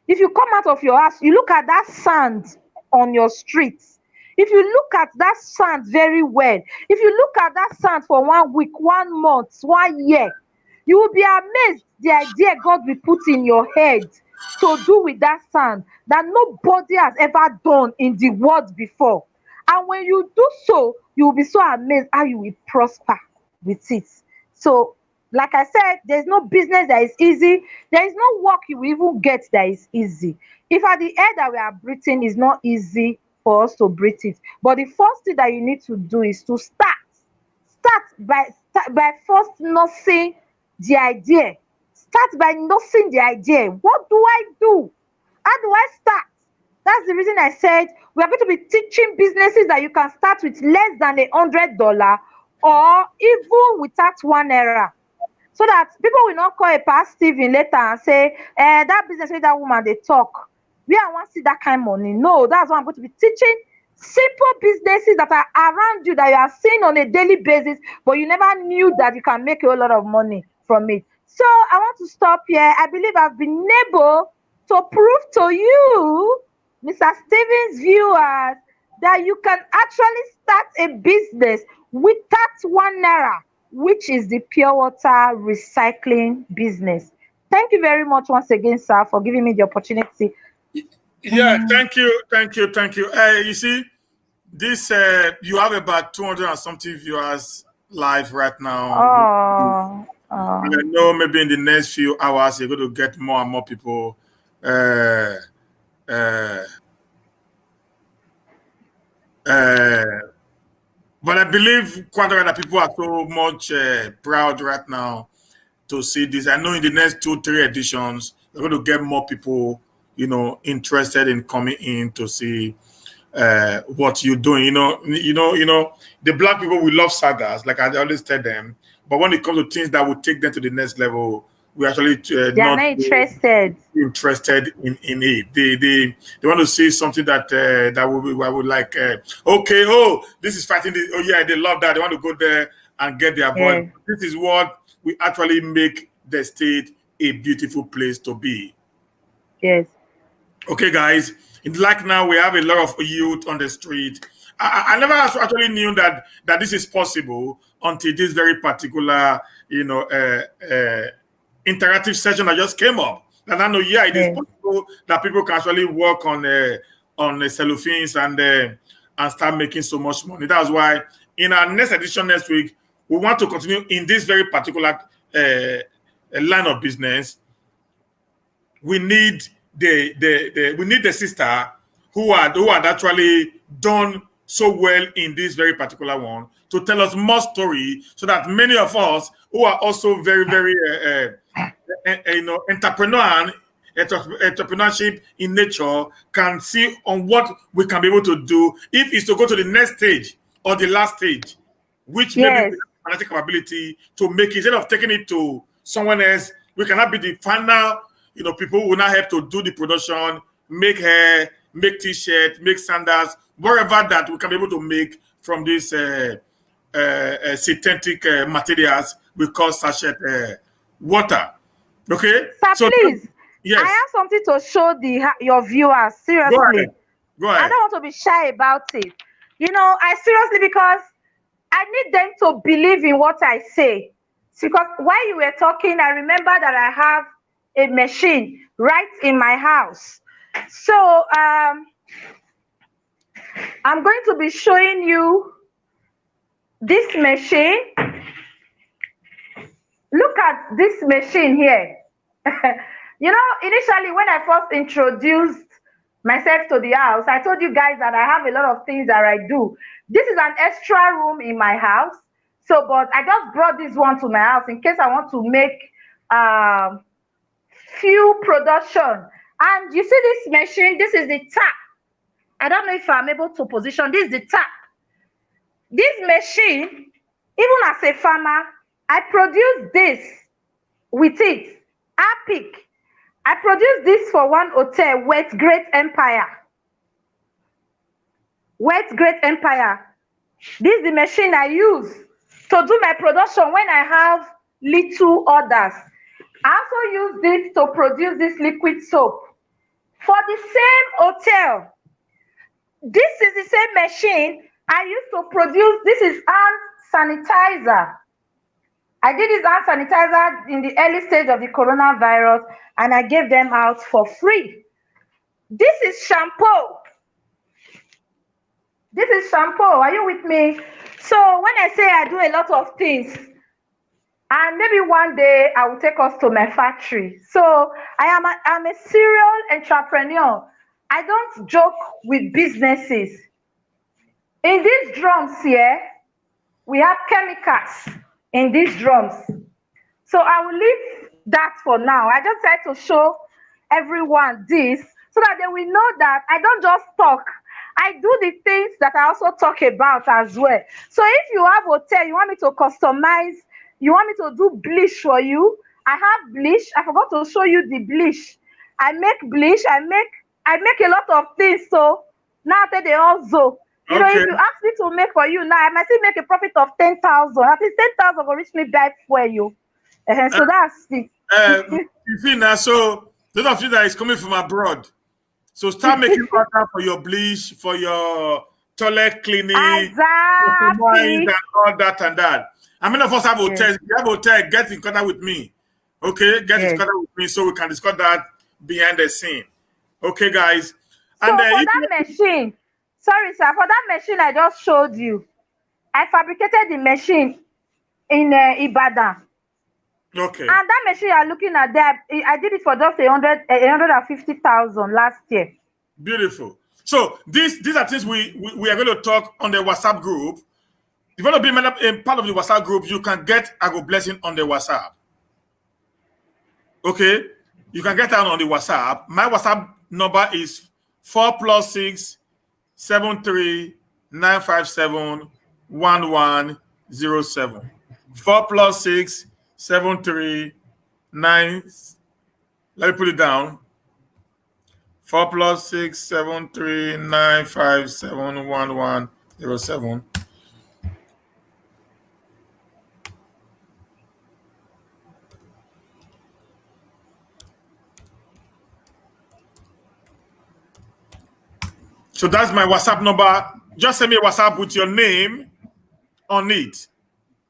if you come out of your house, you look at that sand on your streets. If you look at that sand very well, if you look at that sand for 1 week, 1 month, 1 year, you will be amazed the idea God will put in your head to do with that sand that nobody has ever done in the world before. And when you do so, you will be so amazed how you will prosper with it. So, like I said, there's no business that is easy. There is no work you will even get that is easy. If at the air that we are breathing is not easy for us to breathe it, but the first thing that you need to do is to start by first nursing the idea. Start by nursing the idea. What do I do? How do I start? That's the reason I said we are going to be teaching businesses that you can start with less than $100, or even without 1 naira, so that people will not call a past Stephen later and say, that business wey that woman dey talk, where I wan see that kind money. No, that's why I'm going to be teaching simple businesses that are around you, that you are seeing on a daily basis, but you never knew that you can make a whole lot of money from it. So I want to stop here. I believe I've been able to prove to you, Mr. Stevens viewers, that you can actually start a business without 1 naira, which is the pure water recycling business. Thank you very much once again, sir, for giving me the opportunity. Yeah, thank you. You see, this you have about 200 and something viewers live right now. Oh, And I know maybe in the next few hours you're going to get more and more people. Uh, uh, uh, but I believe quite a lot of people are so much proud right now to see this. I know in the next 2, 3 editions, we're going to get more people, interested in coming in to see what you're doing. The black people, we love sagas, like I always tell them. But when it comes to things that will take them to the next level, we actually they are not not interested. interested in it. They want to see something that would like. Okay, oh, this is fighting. This. Oh yeah, they love that. They want to go there and get their voice. Yes, This is what we actually make the state a beautiful place to be. yes, Okay, guys. Like now, we have a lot of youth on the street. I never actually knew that this is possible until this very particular, interactive session that just came up. And I know, yeah, it is yes. possible that people can actually work on cellophanes and start making so much money. That's why in our next edition next week, we want to continue in this very particular line of business. We need we need the sister who had actually done so well in this very particular one to tell us more story so that many of us who are also very very entrepreneurship in nature can see on what we can be able to do if it's to go to the next stage or the last stage, which maybe we Yes, have financial capability to make it. Instead of taking it to someone else, we cannot be the final, people who will not help to do the production, make hair, make t-shirt, make sandals, whatever that we can be able to make from these synthetic materials we call sachet water. Okay, sir, so please. I yes, have something to show your viewers. go ahead, Seriously, go I ahead. don't want to be shy about it. I seriously, because I need them to believe in what I say. Because while you were talking, I remember that I have a machine right in my house. So I'm going to be showing you this machine. Look at this machine here. Initially when I first introduced myself to the house, I told you guys that I have a lot of things that I do. This is an extra room in my house. So, but I just brought this one to my house in case I want to make um, few production. And you see this machine, this is the tap. I don't know if I'm able to position. This is the tap. This machine, even as a farmer, I produce this with it. Pick. I produce this for one hotel, Wet Great Empire. Wet Great Empire. This is the machine I use to do my production when I have little orders. I also use this to produce this liquid soap for the same hotel. This is the same machine I used to produce. This is hand sanitizer. I did this hand sanitizer in the early stage of the coronavirus and I gave them out for free. This is shampoo. This is shampoo. Are you with me? So when I say I do a lot of things, and maybe one day I will take us to my factory. So I'm a serial entrepreneur. I don't joke with businesses. In these drums here, we have chemicals in these drums. So I will leave that for now. I just try to show everyone this so that they will know that I don't just talk. I do the things that I also talk about as well. So if you have hotel, you want me to customize, you want me to do bleach for you, I have bleach. I forgot to show you the bleach. I make bleach. I make a lot of things. So now that they also, Okay, if you ask me to make for you now, I might still make a profit of 10,000. At least 10,000 will reach me back for you. So that's it. You see now, so those of you that is coming from abroad, so start making order for your bleach, for your toilet cleaning, compromise Exactly. and all that and that. How many of us have Yes. hotels? If you have hotel, get in contact with me. Okay, get in Yes. contact with me so we can discuss that behind the scene. Okay, guys. So And for that machine, sorry, sir, for that machine I just showed you, I fabricated the machine in Ibadan. okay, And that machine you are looking at there, I did it for just 150,000 last year. beautiful. So these are things we are going to talk on the WhatsApp group. If you want to be a part of the WhatsApp group, you can get Agro Blessing on the WhatsApp. Okay, you can get that on the WhatsApp. My WhatsApp number is 4+6 739571107. 4+6 739. Let me put it down. 4+6 739571107. So that's my WhatsApp number. Just send me a WhatsApp with your name on it,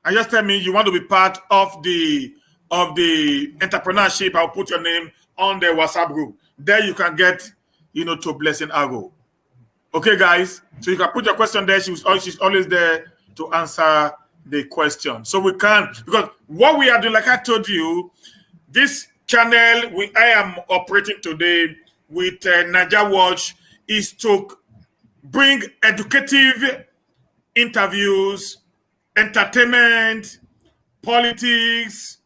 and just tell me you want to be part of the entrepreneurship. I'll put your name on the WhatsApp group. There you can get, to Blessing Agho. Okay, guys. So you can put your question there. She's always there to answer the question. So we can, because what we are doing, like I told you, this channel I am operating today with Naija Watch is to bring educative interviews, entertainment, politics,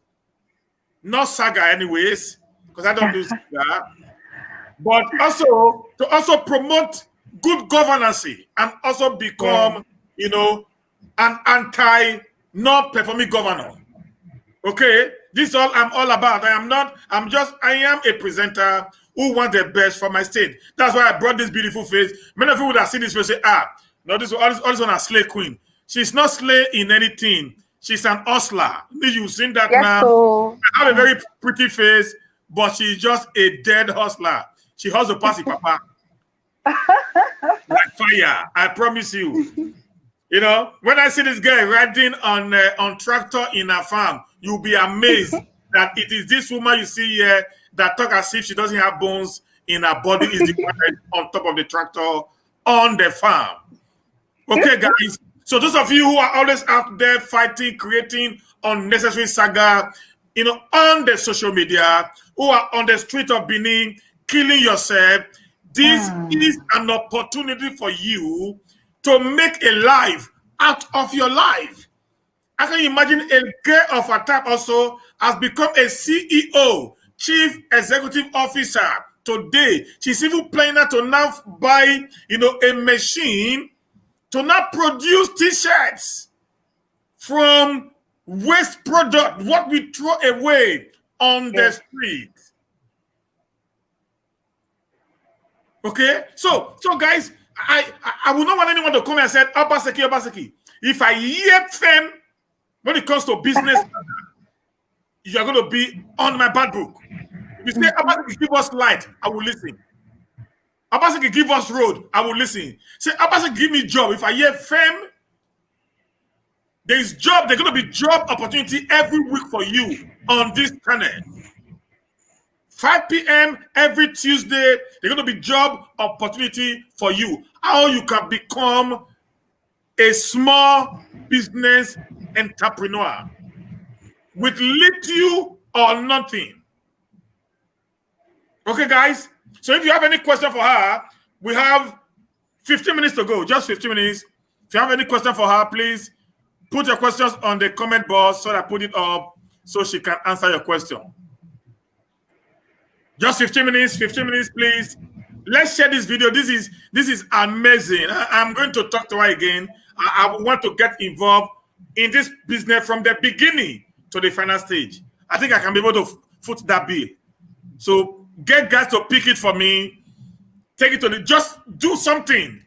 not saga anyways, because I don't do saga, but also to also promote good governance and also Yeah. become, an anti-non-performing governor. Okay, this is all I'm all about. I am a presenter who wants the best for my state. That's why I brought this beautiful face. Many of you would have seen this face say, no, all this one a slay queen. She's not slay in anything. She's an hustler. You've seen that Yes, now. so I have a very pretty face, but she's just a dead hustler. She hustles past papa. Like fire. I promise you. When I see this guy riding on tractor in a farm, you'll be amazed that it is this woman you see here that talk as if she doesn't have bones in her body is the one that is on top of the tractor on the farm. Okay, guys. So those of you who are always out there fighting, creating unnecessary saga, on the social media, who are on the street of Benin, killing yourself, this is an opportunity for you to make a life out of your life. I can imagine a girl of a type also has become a CEO, Chief Executive Officer. Today, she's even planning to now buy, a machine to now produce t-shirts from waste product, what we throw away on the street. Okay, so guys, I will not want anyone to come and say, Obaseki. If I hear them when it comes to business, you are going to be on my bad book. If you say, Obaseki, give us light, I will listen. Obaseki, give us road, I will listen. Say, Obaseki, give me job. If I hear them, there's going to be job opportunity every week for you on this channel. 5 p.m. every Tuesday, there's going to be job opportunity for you. How you can become a small business entrepreneur with little or nothing. Okay, guys? So if you have any question for her, we have 15 minutes to go, just 15 minutes. If you have any question for her, please put your questions on the comment box so that I put it up so she can answer your question. Just 15 minutes, please. Let's share this video. This is amazing. I'm going to talk to her again. I want to get involved in this business from the beginning to the final stage. I think I can be able to foot that bill. So get guys to pick it for me. Take it to just do something.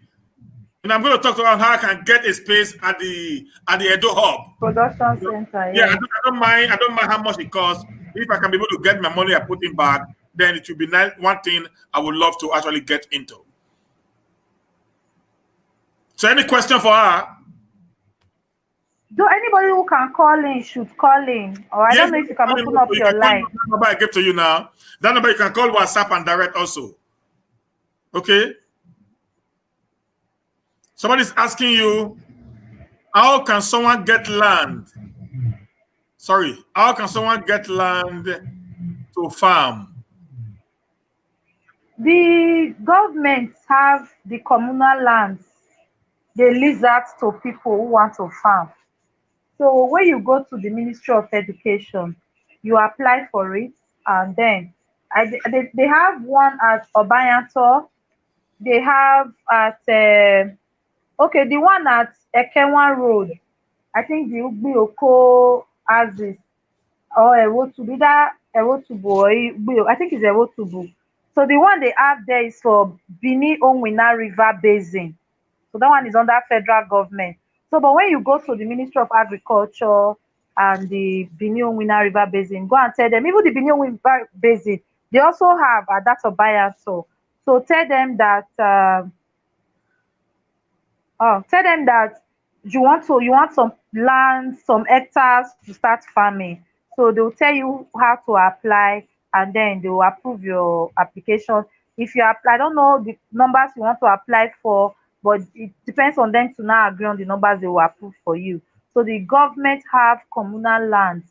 And I'm going to talk about how I can get a space at the Edo hub. Production center, Yeah, yes. I don't mind. I don't mind how much it costs. If I can be able to get my money I put in back, then it will be nice. One thing I would love to actually get into. So, any question for her? Do anybody who can call in should call in, or I Yes, don't know you if you can can open up your call line. that number I gave to you now. That number you can call WhatsApp and direct also. Okay. Somebody's asking you, how can someone get land? Sorry, how can someone get land to farm? The government have the communal lands. They lease out to people who want to farm. So when you go to the Ministry of Education, you apply for it, and then they have one at Obayanto. They have at okay, the one at Ekenwan Road. I think the Ugbioko has this, or Ewotubu, either Ewotubu or Ugbioko. I think it's Ewotubu. So the one they have there is for Bini Onwina River Basin. So that one is under federal government. So, but when you go to the Ministry of Agriculture and the Benue Winner River Basin, go and tell them, even the Benue River Basin, they also have a data buyer. So tell them that you want some land, some hectares to start farming. So they'll tell you how to apply, and then they will approve your application. If you apply, I don't know the numbers you want to apply for, but it depends on them to now agree on the numbers they will approve for you. So the government have communal lands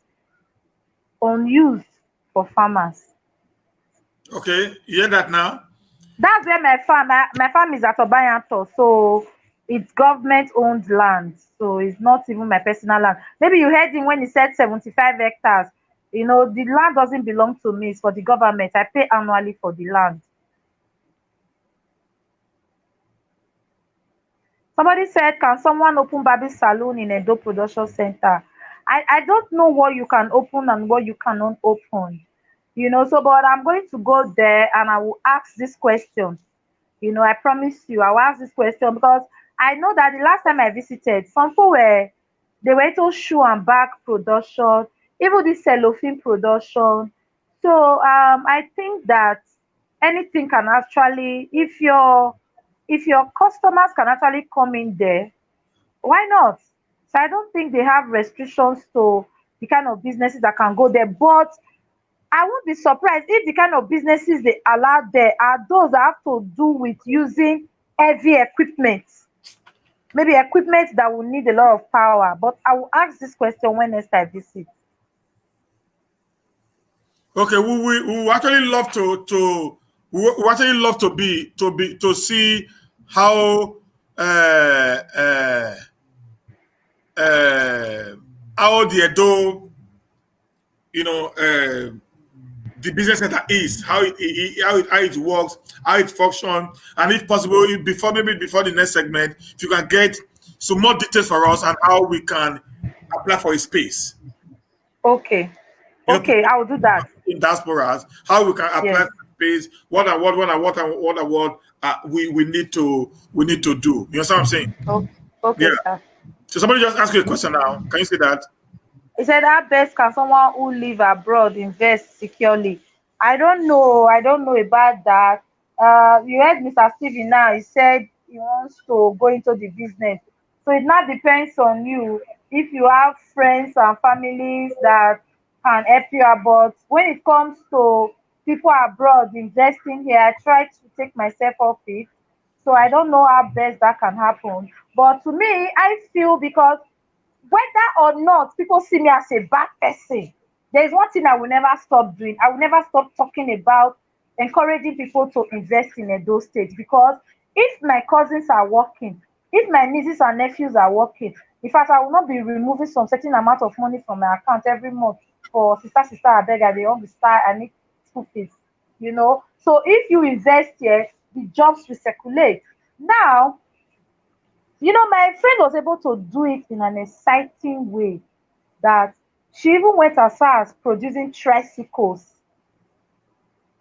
unused for farmers. Okay, you hear that now? That's where my farm is at Obayanto, so it's government owned land. So it's not even my personal land. Maybe you heard him when he said 75 hectares. The land doesn't belong to me, it's for the government. I pay annually for the land. Somebody said, can someone open Baby Saloon in Edo Production Center? I don't know what you can open and what you cannot open. So but I'm going to go there and I will ask this question. I promise you, I will ask this question because I know that the last time I visited, some people they were into shoe and bag production, even the cellophane production. So I think that anything can actually, if your customers can actually come in there, why not? So I don't think they have restrictions to the kind of businesses that can go there. But I won't be surprised if the kind of businesses they allow there are those that have to do with using heavy equipment. Maybe equipment that will need a lot of power. But I will ask this question when next I visit. Okay, we actually love we actually love to see how uh, uh, uh, how the Edo, you know, the business center is, how it works, how it functions, and if possible, maybe before the next segment, if you can get some more details for us on how we can apply for a space. Okay. Okay, People I will do that. in diasporas, how we can apply Yes. for space, what we need to do. You know what I'm saying? Okay, Yeah. okay, sir. So somebody just asked you a question now. Can you say that? He said, how best can someone who live abroad invest securely? I don't know about that. You heard Mr. Steven now. He said he wants to go into the business. So it now depends on you. If you have friends and families that can help you out. But when it comes to people abroad investing here, I try to take myself off it. So I don't know how best that can happen. But to me, I feel because whether or not people see me as a bad person, there is one thing I will never stop doing. I will never stop talking about encouraging people to invest in Edo State, because if my cousins are working, if my nieces and nephews are working, in fact, I will not be removing some certain amount of money from my account every month for sister, I beg, I dey hungry, sister, I need school fees. So if you invest here, the jobs will circulate. Now, my friend was able to do it in an exciting way, that she even went as far as producing tricycles.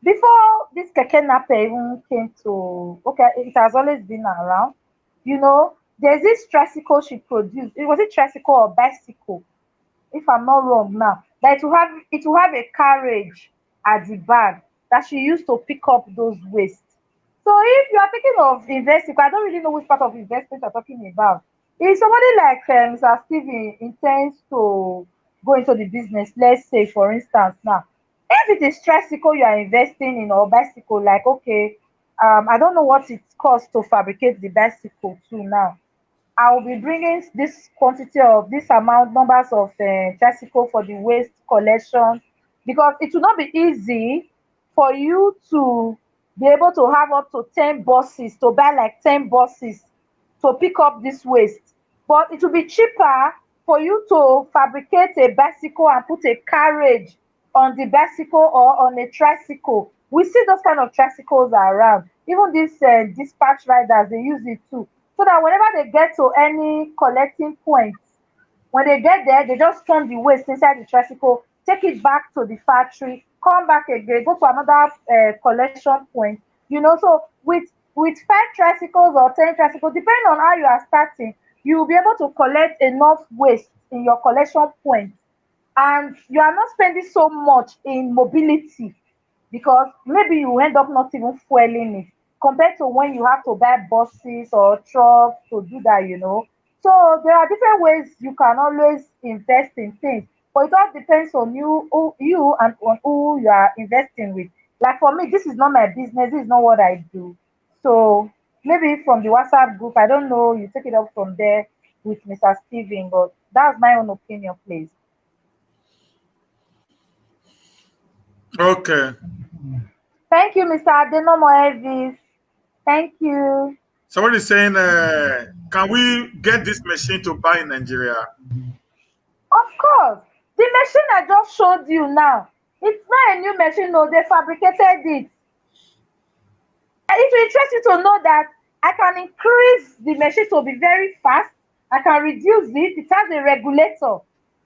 Before this keke napep even came to, okay, it has always been around, You know, there's this tricycle she produced. It was it tricycle or bicycle, if I'm not wrong now, that it will have a carriage at the back that she used to pick up those waste. So if you are thinking of investing, I don't really know which part of investment you're talking about. If somebody like Mr. Steven intends to go into the business, let's say for instance now, if it is tricycle you are investing in or bicycle, like okay, I don't know what it costs to fabricate the bicycle too now. I will be bringing this quantity of this amount numbers of tricycle for the waste collection, because it will not be easy for you to be able to have up to 10 buses, to buy like 10 buses to pick up this waste. But it will be cheaper for you to fabricate a bicycle and put a carriage on the bicycle or on a tricycle. We see those kind of tricycles around. Even these dispatch riders, they use it too. So that whenever they get to any collecting point, when they get there, they just turn the waste inside the tricycle, take it back to the factory, come back again, go to another collection point. So with 5 tricycles or 10 tricycles, depending on how you are starting, you will be able to collect enough waste in your collection point, and you are not spending so much in mobility, because maybe you end up not even fueling it compared to when you have to buy buses or trucks to do that. So there are different ways you can always invest in things, but it all depends on you and on who you are investing with. Like for me, this is not my business, this is not what I do. So maybe from the WhatsApp group, I don't know, you take it up from there with Mr. Steven, but that's my own opinion, please. Okay. Thank you, Mr. Adenomo Elvis. Thank you. Somebody is saying, can we get this machine to buy in Nigeria? Of course, the machine I just showed you now, it's not a new machine, no, they fabricated it. It will interest you to know that I can increase the machine to be very fast. I can reduce it. It has a regulator.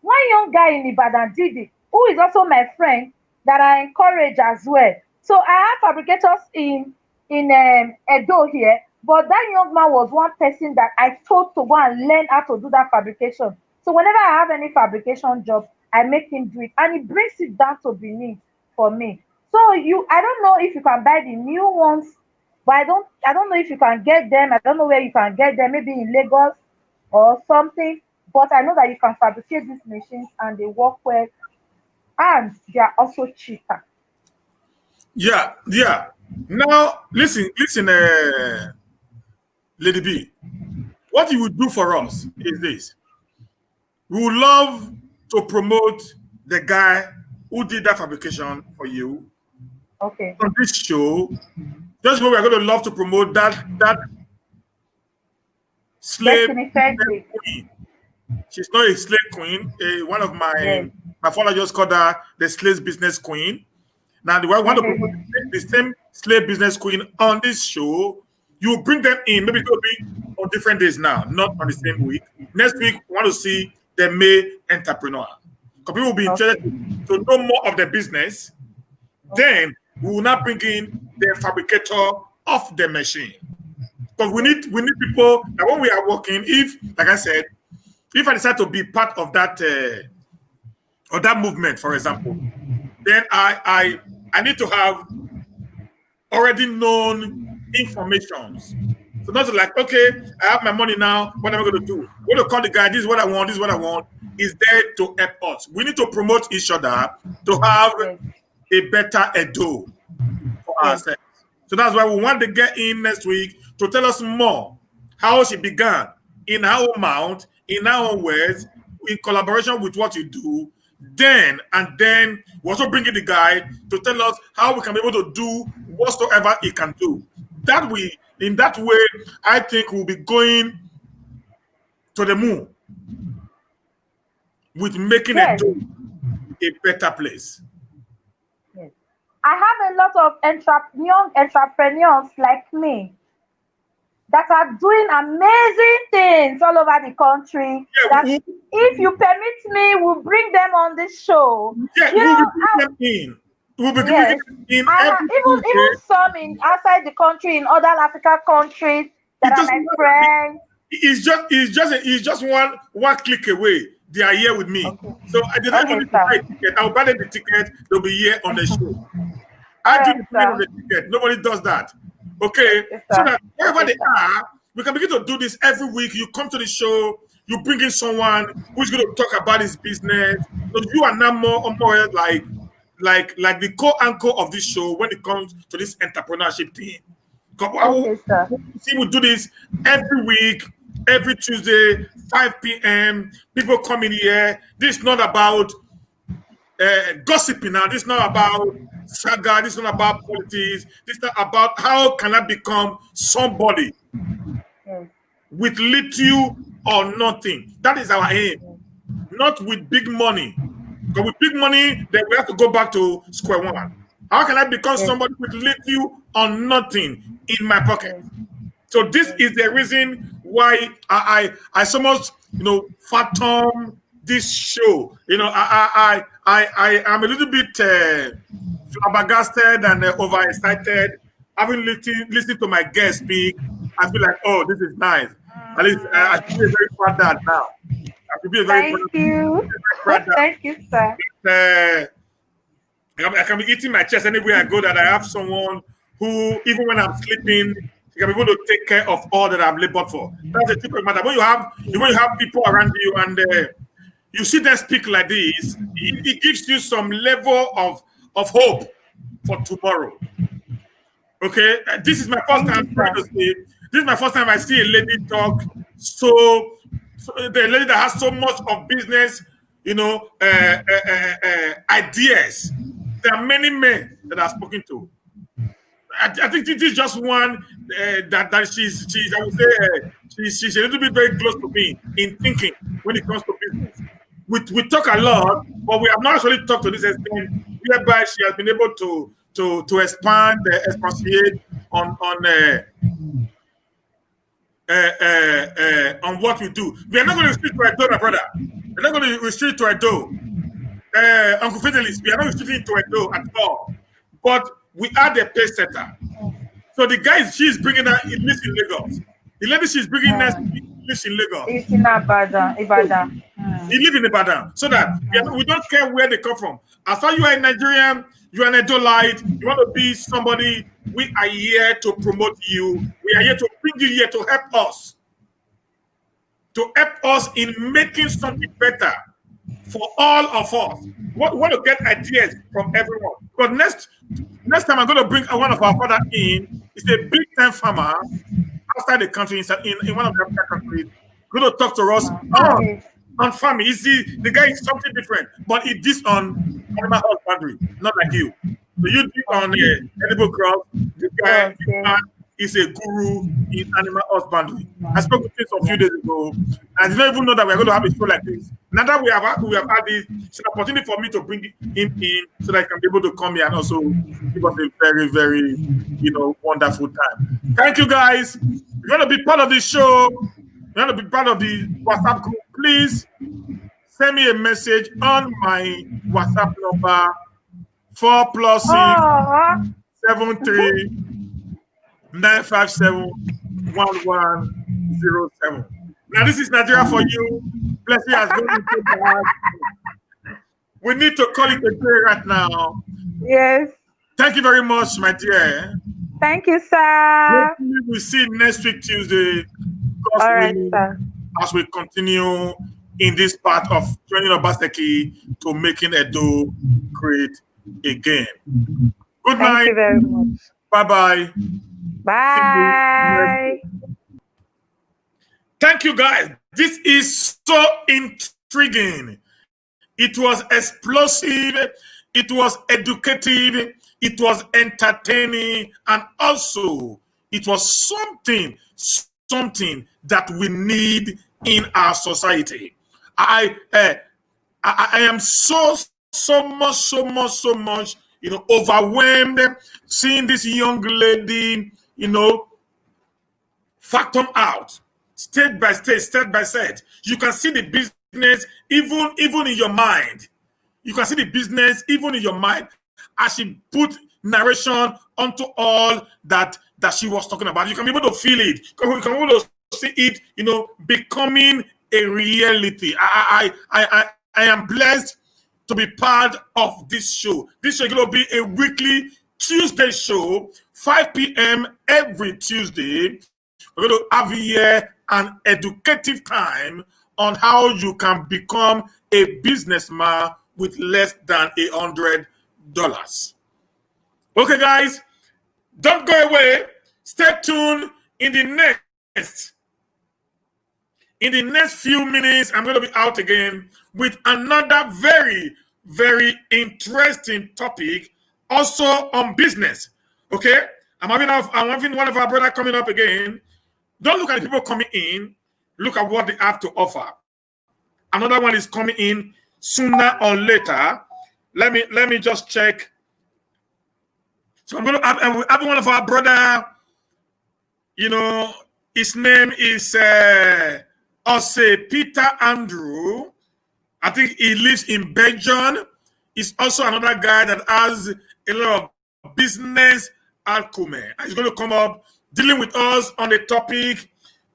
One young guy in Ibadan did it, who is also my friend, that I encourage as well. So I have fabricators in Agho here, but that young man was one person that I told to go and learn how to do that fabrication. So whenever I have any fabrication job, I make him do it, and he brings it down to Benin for me. So I don't know if you can buy the new ones, but I don't know if you can get them. I don't know where you can get them, maybe in Lagos or something. But I know that you can fabricate these machines and they work well, and they are also cheaper. Yeah, yeah. Now, listen, Lady B. What you would do for us is this: we would love to promote the guy who did that fabrication for you Okay. on this show. Just what we're going to love to promote that slave Destiny Frederick. queen. She's not a slave queen. One of Yes. my father just called her the slave business queen. Now, the way I want to promote the same slave business queen on this show, you bring them in. Maybe it will be on different days now, not on the same week. Next week, we want to see the May entrepreneur. Because people will be interested Okay. to know more of the business. Okay. Then we will not bring in the fabricator of the machine. Because we need people that when we are working, if, like I said, if I decide to be part of that movement, for example, then I need to have already known informations. So not like, okay, I have my money now. What am I going to do? I'm going to call the guy. This is what I want. This is what I want. Is there to help us. We need to promote each other to have Yes. a better Edo for Yes. ourselves. So that's why we want to get in next week to tell us more how she began in her own mouth, in her own words, in collaboration with what you do. Then we also bring in the guy to tell us how we can be able to do whatsoever he can do. In that way, I think we'll be going to the moon with making a Yes. do a better place. Yes. I have a lot of young entrepreneurs like me that are doing amazing things all over the country, Yeah, that if you permit me, we'll bring them on this show. yeah, You we'll know, be bringing them in. We'll be bringing yes. them in And every even Tuesday. some in outside the country, in other African countries, That It are doesn't my matter. friends. It's just one click away. They are here with me. Okay. So they don't even Okay, need to sir. buy a ticket. I'll buy them the ticket. They'll be here on the show. All I do right, the payment of sir. the ticket. Nobody does that. Okay. Okay, So sir. that wherever Okay, they sir. are, we can begin to do this every week. You come to the show, you bring in someone who's going to talk about his business. So you are now more like the co-anchor of this show when it comes to this entrepreneurship thing. Okay, sir. See, we do this every week, every Tuesday, 5 p.m. People come in here. This is not about gossiping now. This is not about saga. This is not about politics. This is not about how can I become somebody Yes. with little or nothing. That is our aim, not with big money. Because with big money, then we have to go back to square one. How can I become Yes. somebody with little or nothing in my pocket? Yes. So this Yes. is the reason why I so much fathom this show. I am a little bit flabbergasted and overexcited. Having listened to my guest speak, I feel like, oh, this is nice. At least I should be a very proud dad now. I should be a very Thank you. proud Thank you, sir. dad. I can be eating my chest anywhere I go that I have someone who, even when I'm sleeping, you can be able to take care of all that I've labored for. That's the typical matter. When you have people around you and you see them speak like this, it gives you some level of hope for tomorrow. Okay, this is my first Thank time you, sir. trying to say. This is my first time I see a lady talk. So the lady that has so much of business, ideas. There are many men that I've spoken to. I think this is just one that she's I would say she's a little bit very close to me in thinking when it comes to business. We talk a lot, but we have not actually talked to this extent whereby she has been able to expand, expatiate on what we do. We are not going to restrict to a door, my brother. We're not going to restrict to a door. Uncle Fidelis, we are not restricting to a door at all. But we are the pace setter. So the guy she's bringing her, he lives in Lagos. The lady she's bringing next lives in Lagos. It's in Ibadan. Ibadan. He lives in Ibadan. So that we don't care where they come from. As far as you are a Nigerian, you are an Edolite, you want to be somebody, we are here to promote you. We are here to bring you here to help us. To help us in making something better for all of us. We want to get ideas from everyone. But next time I'm going to bring one of our father in. He's a big time farmer outside the country, in one of the African countries. Going to talk to us Okay. on farming. You see, the guy is something different, but he did on animal husbandry, not like you. So you do on edible crops. This guy, this Okay. man is a guru in animal husbandry. I spoke with him a few days ago, and I didn't even know that we're going to have a show like this. Now that we have had this, it's an opportunity for me to bring him in so that I can be able to come here and also give us a very, very, wonderful time. Thank you, guys. If you want to be part of the show, you want to be part of the WhatsApp group, please send me a message on my WhatsApp number 4+6 Oh, 73 957 1107. Now this is Nigeria for you. Blessing has gone into that. We need to call it a day right now. yes. Thank you very much, my dear. Thank you, sir. Hopefully we'll see you next week Tuesday. All right, We, sir. as we continue in this part of training Obaseki to making Edo great again. Good Thank night. you very much. Bye-bye. Bye. Thank you, guys. This is so intriguing. It was explosive. It was educative. It was entertaining. And also, it was something that we need in our society. I am so much, overwhelmed seeing this young lady, fathom out step by step. You can see the business even in your mind. You can see the business even in your mind as she put narration onto all that that she was talking about. You can be able to feel it. You can be able to see it, becoming a reality. I am blessed to be part of this show. This show is going to be a weekly Tuesday show, 5 p.m. every Tuesday. We're going to have here an educative time on how you can become a businessman with less than $100. Okay, guys, don't go away. Stay tuned. In the next few minutes, I'm going to be out again with another very, very interesting topic, also on business. Okay, I'm having one of our brothers coming up again. Don't look at the people coming in. Look at what they have to offer. Another one is coming in sooner or later. Let me just check. So I'm going to have one of our brother. His name is Peter Andrew. I think he lives in Belgium. He's also another guy that has a lot of business acumen. He's going to come up dealing with us on the topic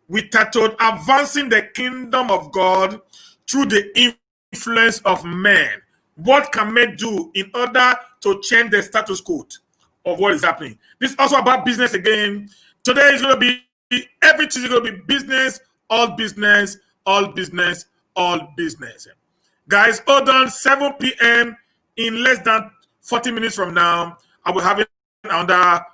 we titled Advancing the Kingdom of God Through the Influence of Men. What can men do in order to change the status quo of what is happening? This is also about business again. Today is going to be, everything is going to be business, all business, all business, all business. Guys, hold on, 7 p.m. in less than 40 minutes from now, I will have another,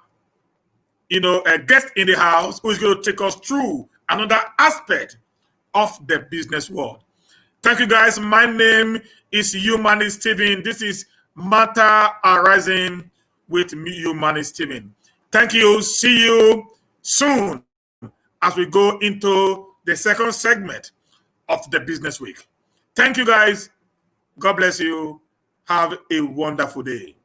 a guest in the house who is going to take us through another aspect of the business world. Thank you, guys. My name is Humanist Steven. This is Matter Arising with me, Humanist Steven. Thank you. See you soon as we go into the second segment of the business week. Thank you, guys. God bless you. Have a wonderful day.